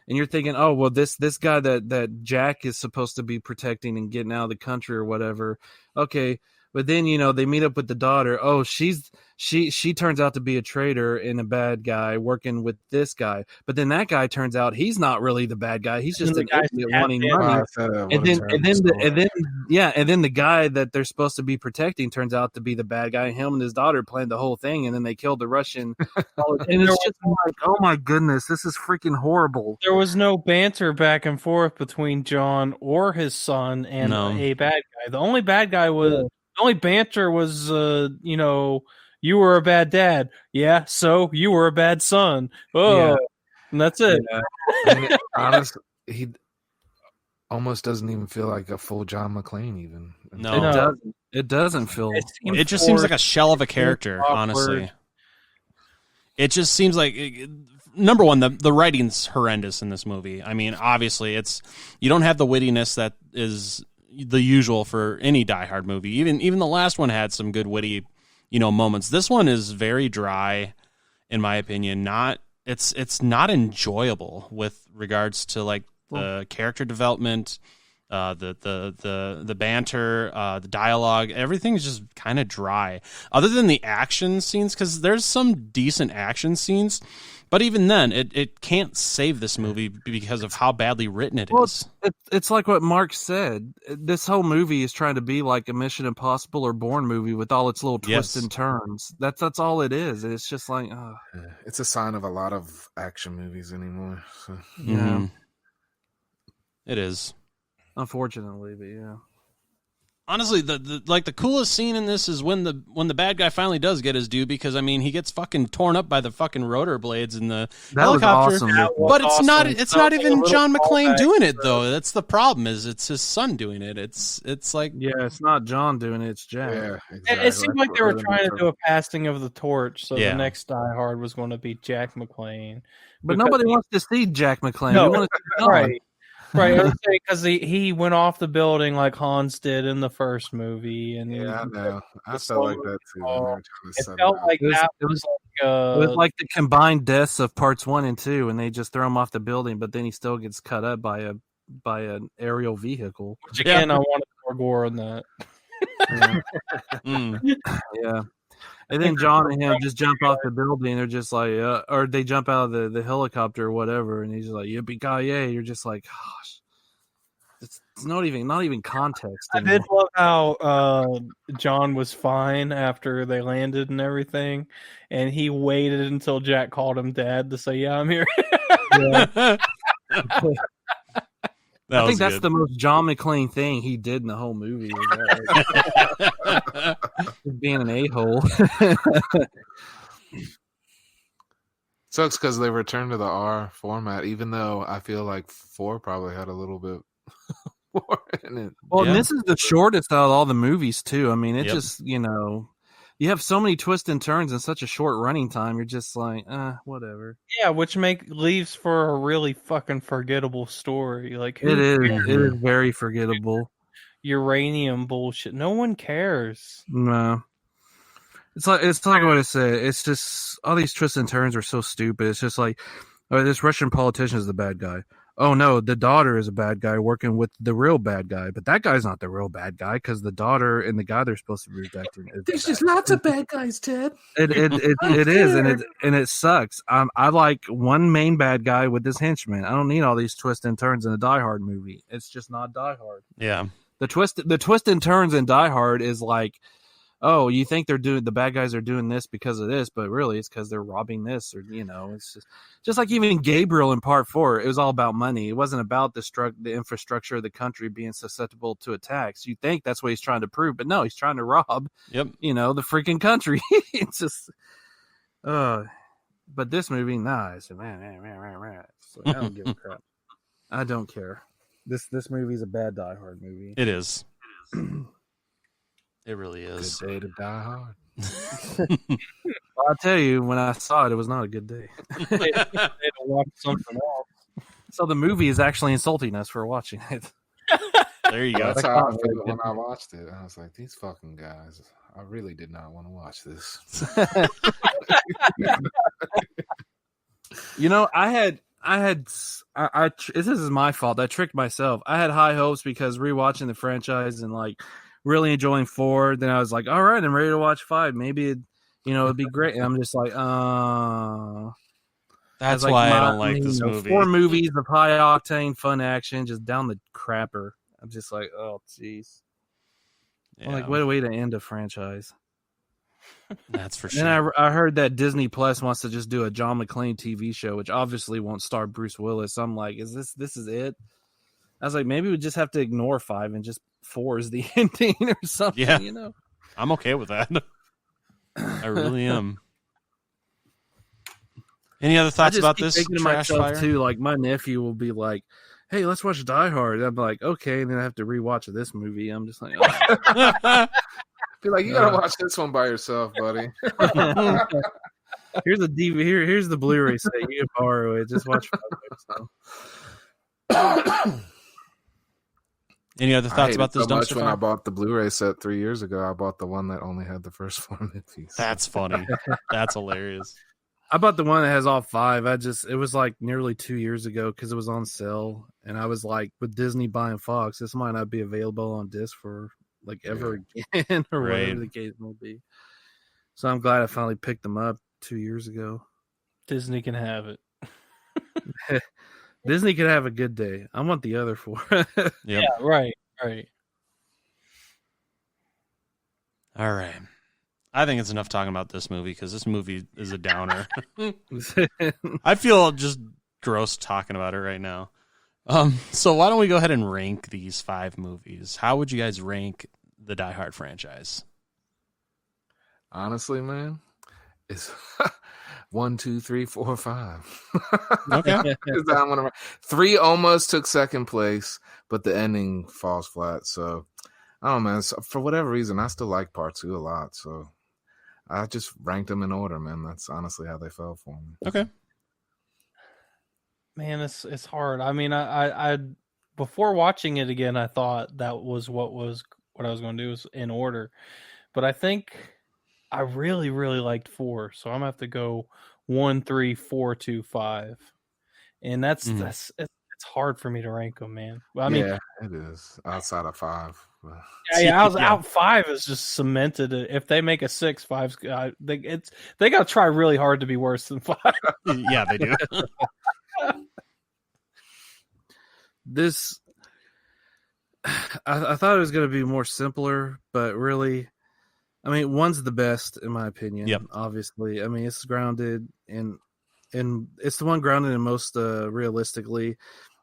and you're thinking, oh well, this guy that Jack is supposed to be protecting and getting out of the country or whatever. Okay, but then they meet up with the daughter. Oh, she turns out to be a traitor and a bad guy working with this guy. But then that guy turns out he's not really the bad guy. He's just And an the guy's idiot cat wanting dad. money. Wow, And then the guy that they're supposed to be protecting turns out to be the bad guy. Him and his daughter planned the whole thing, and then they killed the Russian. And it's just like, oh my goodness, this is freaking horrible. There was no banter back and forth between John or his son and No. a bad guy. The only bad guy was the only banter was, you were a bad dad. Yeah, so you were a bad son. Oh, Yeah. and that's it. Yeah. I mean, honestly, he almost doesn't even feel like a full John McClane. Even No. It doesn't feel. It just seems like a shell of a character, awkward. honestly. It just seems like number one, the writing's horrendous in this movie. I mean, obviously, you don't have the wittiness that is the usual for any Die Hard movie. Even the last one had some good witty, moments. This one is very dry, in my opinion. It's not enjoyable with regards to like the character development, the banter, the dialogue. Everything's just kind of dry, other than the action scenes, because there's some decent action scenes. But even then, it can't save this movie because of how badly written it is. It's like what Mark said. This whole movie is trying to be like a Mission Impossible or Bourne movie with all its little twists and turns. That's all it is. It's just like, it's a sign of a lot of action movies anymore. So. yeah, It is. unfortunately, but yeah. Honestly, the coolest scene in this is when the bad guy finally does get his due, because I mean he gets fucking torn up by the fucking rotor blades in the That was helicopter. awesome. But it's not Something even a little John McClane callback doing it to- though. That's the problem, is it's his son doing it. It's like Yeah, it's not John doing it. It's Jack. Yeah, It exactly. seemed like they were trying to do a passing of the torch, so Yeah. the next Die Hard was going to be Jack McClane. But Because- nobody wants to see Jack McClane. No, We want to see John. right. Right, I was saying because he went off the building like Hans did in the first movie, and Yeah, I know. I the felt like slow- that too. Oh, when they were trying to it set felt up. like It was- that it was It was like like the combined deaths of parts 1 and 2, and they just throw him off the building, but then he still gets cut up by a by an aerial vehicle. Which again, I wanted more gore on that. Yeah. And then John and him just jump off the building. They're just like, or they jump out of the helicopter or whatever, and he's just like, yippee-ki-yay. You're just like, gosh, it's not even context. I did love how John was fine after they landed and everything, and he waited until Jack called him dad to say, "Yeah, I'm here." Yeah. I think that's good. the most John McClane thing he did in the whole movie. Being an a-hole. Sucks because they returned to the R format, even though I feel like 4 probably had a little bit more in it. Well, Yeah. and this is the shortest out of all the movies, too. I mean, it Yep. just, you have so many twists and turns in such a short running time. You're just like, whatever. Yeah, which leaves for a really fucking forgettable story. Like who It is. cares? It is very forgettable. Uranium bullshit. No one cares. No. It's like what I said. It's just all these twists and turns are so stupid. It's just like, oh, this Russian politician is the bad guy. Oh no, the daughter is a bad guy working with the real bad guy, but that guy's not the real bad guy because the daughter and the guy they're supposed to be protecting. There's just lots of bad guys, Ted. It is, and it sucks. I like one main bad guy with this henchman. I don't need all these twists and turns in a Die Hard movie. It's just not Die Hard. Yeah. The twist and turns in Die Hard is like, oh, you think the bad guys are doing this because of this, but really it's because they're robbing this, or it's just like even Gabriel in Part 4. It was all about money. It wasn't about the infrastructure of the country being susceptible to attacks. You think that's what he's trying to prove, but no, he's trying to rob. Yep. The freaking country. It's just, but this movie, nah, it's man. It's like, I don't give a crap. I don't care. This movie's a bad Die Hard movie. It is. It really is. Good day to die hard. Well, I'll tell you, when I saw it, it was not a good day. They had to watch something else. So the movie is actually insulting us for watching it. There you go. That's how I felt when I watched it. I was like, these fucking guys. I really did not want to watch this. This is my fault. I tricked myself. I had high hopes because rewatching the franchise and like really enjoying 4. Then I was like, all right, I'm ready to watch 5. Maybe it'd be great. And I'm just like, That's why I don't like this movie. 4 movies of high octane fun action, just down the crapper. I'm just like, oh, jeez. Yeah, Like, what a way to end a franchise. that's for sure. And I heard that Disney Plus wants to just do a John McClane TV show, which obviously won't star Bruce Willis. So I'm like, this is it? I was like, maybe we just have to ignore 5 and just 4 is the ending or something. Yeah. I'm okay with that. I really am. Any other thoughts about this trash fire? Too, like my nephew will be like, "Hey, let's watch Die Hard." I'm like, "Okay," and then I have to rewatch this movie. I'm just like, oh. Be like, you gotta watch this one by yourself, buddy. "Here's the DVD. Here's the Blu-ray set. You can borrow it. Just watch it." Any other thoughts about this so much dumpster when fire? I bought the Blu-ray set 3 years ago. I bought the one that only had the first 4 movies. That's funny. That's hilarious. I bought the one that has all 5. It was like nearly 2 years ago because it was on sale, and I was like, with Disney buying Fox, this might not be available on disc for like ever again, or whatever the case may be. So I'm glad I finally picked them up 2 years ago. Disney can have it. Disney could have a good day. I want the other 4. Yep. Yeah, right. All right. I think it's enough talking about this movie because this movie is a downer. I feel just gross talking about it right now. So why don't we go ahead and rank these 5 movies? How would you guys rank the Die Hard franchise? Honestly, man, it's 1, 2, 3, 4, 5. Okay. 3 almost took second place, but the ending falls flat. So I don't know, man. For whatever reason, I still like Part 2 a lot. So I just ranked them in order, man. That's honestly how they fell for me. Okay. Man, it's hard. I mean, I before watching it again, I thought that was what I was going to do was in order, but I think I really, really liked 4, so I'm gonna have to go 1, 3, 4, 2, 5, and it's it's hard for me to rank them, man. Well, I mean, yeah, it is outside of 5. out 5 is just cemented. If they make a 6, 5's they got to try really hard to be worse than 5. Yeah, they do. This, I thought it was going to be more simpler, but really, I mean, 1's the best in my opinion. Yep. Obviously, I mean, it's grounded in it's the one grounded in most realistically.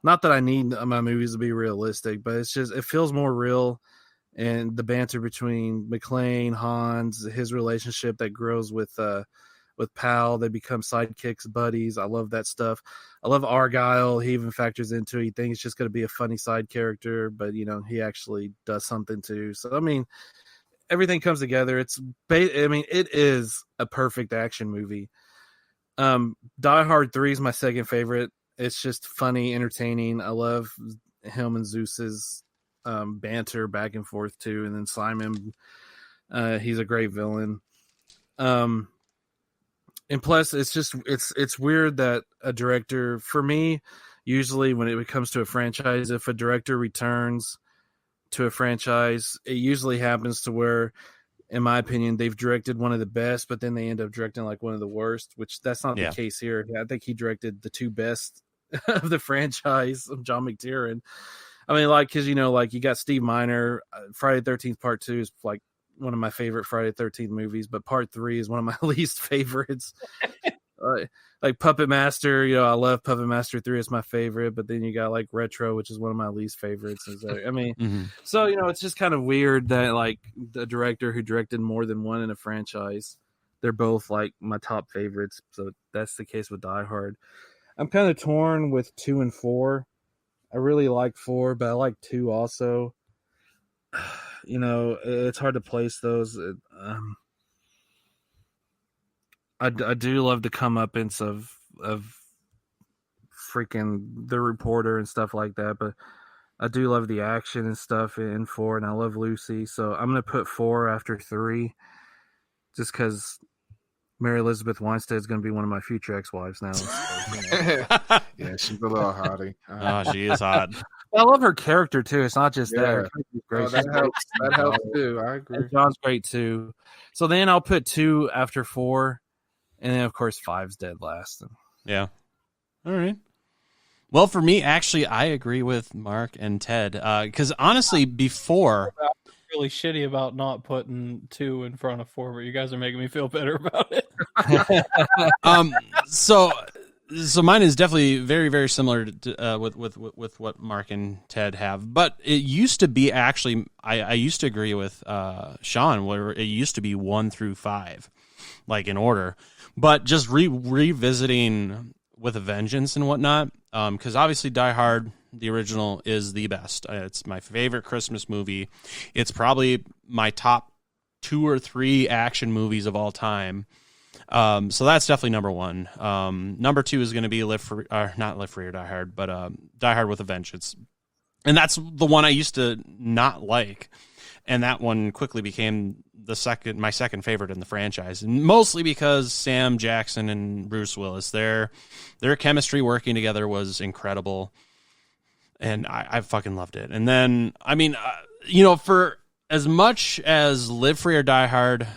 Not that I need my movies to be realistic, but it's just it feels more real, and the banter between McClane, Hans, his relationship that grows with Pal, they become sidekicks, buddies. I love that stuff. I love Argyle. He even factors into it. He thinks it's just going to be a funny side character, but he actually does something too. So I mean, everything comes together. It is a perfect action movie. Die Hard 3 is my second favorite. It's just funny, entertaining. I love him and Zeus's banter back and forth too. And then Simon, he's a great villain. And plus, it's weird that a director, for me, usually when it comes to a franchise, if a director returns to a franchise, it usually happens to where, in my opinion, they've directed one of the best, but then they end up directing like one of the worst, which that's not the case here. I think he directed the 2 best of the franchise, John McTiernan. I mean, like, because, you got Steve Miner. Friday the 13th Part 2 is like one of my favorite Friday the 13th movies, but Part 3 is one of my least favorites. Like Puppet Master, I love Puppet Master 3. It's my favorite, but then you got like Retro, which is one of my least favorites. I mean, so, it's just kind of weird that like the director who directed more than one in a franchise, they're both like my top favorites. So that's the case with Die Hard. I'm kind of torn with 2 and 4. I really like 4, but I like 2 also. It's hard to place those. I do love the comeuppance of freaking the reporter and stuff like that, but I do love the action and stuff in 4, and I love Lucy. So I'm gonna put 4 after 3, just because Mary Elizabeth Winstead is gonna be one of my future ex-wives now. So, Yeah, she's a little hottie. Oh, she is hot. I love her character too. It's not just that. Yeah. Her character's great. Oh, that helps. That helps too. I agree. And John's great too. So then I'll put 2 after 4, and then of course 5's dead last. Yeah. All right. Well, for me, actually, I agree with Mark and Ted because honestly, before really shitty about not putting 2 in front of 4, but you guys are making me feel better about it. So mine is definitely very, very similar to, with what Mark and Ted have. But it used to be actually, I used to agree with Sean, where it used to be 1 through 5, like in order. But just revisiting with a vengeance and whatnot, because obviously Die Hard, the original, is the best. It's my favorite Christmas movie. It's probably my top 2 or 3 action movies of all time. So that's definitely number 1. Number 2 is going to be not Live Free or Die Hard, but Die Hard with a Vengeance. And that's the one I used to not like. And that one quickly became my second favorite in the franchise. And mostly because Sam Jackson and Bruce Willis, their chemistry working together was incredible. And I fucking loved it. And then, I mean, for as much as Live Free or Die Hard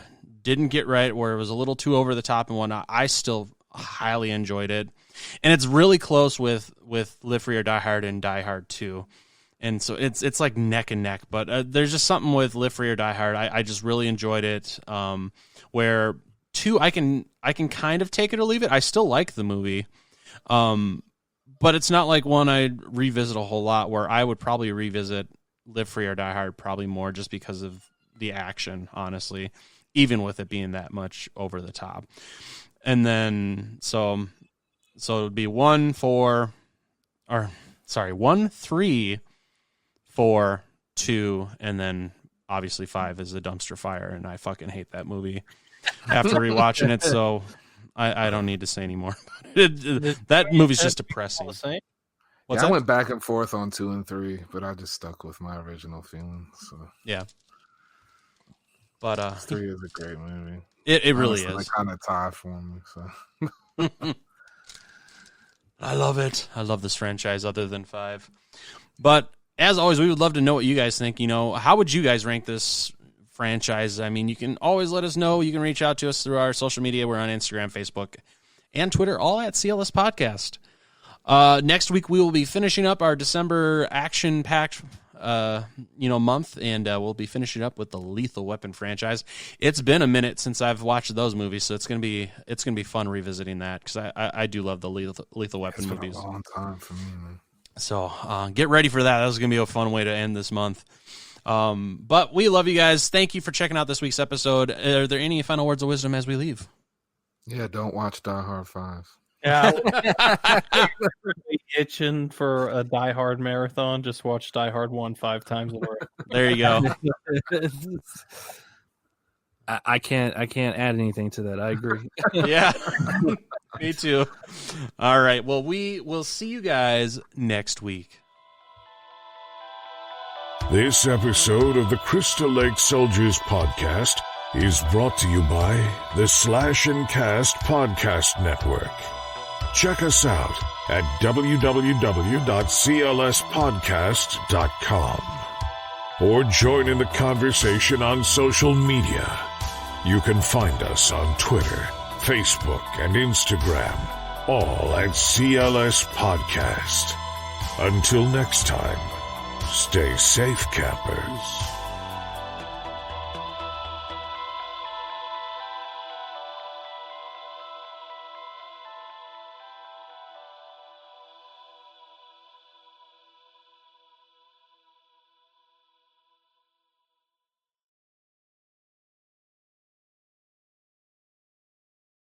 didn't get right, where it was a little too over the top and whatnot, I still highly enjoyed it. And it's really close with Live Free or Die Hard and Die Hard 2. And so it's like neck and neck, but there's just something with Live Free or Die Hard. I just really enjoyed it. Where 2, I can kind of take it or leave it. I still like the movie. But it's not like one I'd revisit a whole lot, where I would probably revisit Live Free or Die Hard probably more just because of the action, honestly, even with it being that much over the top. And then, so it would be 1, 3, 4, 2, and then obviously 5 is a dumpster fire, and I fucking hate that movie after rewatching it, so I don't need to say anymore. That movie's just depressing. I went back and forth on 2 and 3, but I just stuck with my original feelings. So yeah. But 3 is a great movie. It really is. Kind of tie for me. So I love it. I love this franchise other than 5. But as always, we would love to know what you guys think. How would you guys rank this franchise? I mean, you can always let us know. You can reach out to us through our social media. We're on Instagram, Facebook, and Twitter, all at CLS Podcast. Next week, we will be finishing up our December action-packed month, and we'll be finishing up with the Lethal Weapon franchise. It's been a minute since I've watched those movies, so it's gonna be fun revisiting that because I do love the Lethal Weapon movies. It's been a long time for me, man. So get ready for that. That was gonna be a fun way to end this month. But we love you guys. Thank you for checking out this week's episode. Are there any final words of wisdom as we leave? Yeah, don't watch Die Hard 5. Yeah, itching for a Die Hard marathon. Just watch Die Hard 1 5 times in a row. There you go. I can't add anything to that. I agree. Yeah, me too. All right. Well, we will see you guys next week. This episode of the Crystal Lake Soldiers podcast is brought to you by the Slash and Cast Podcast Network. Check us out at www.clspodcast.com or join in the conversation on social media. You can find us on Twitter, Facebook, and Instagram, all at CLS Podcast. Until next time, stay safe, campers.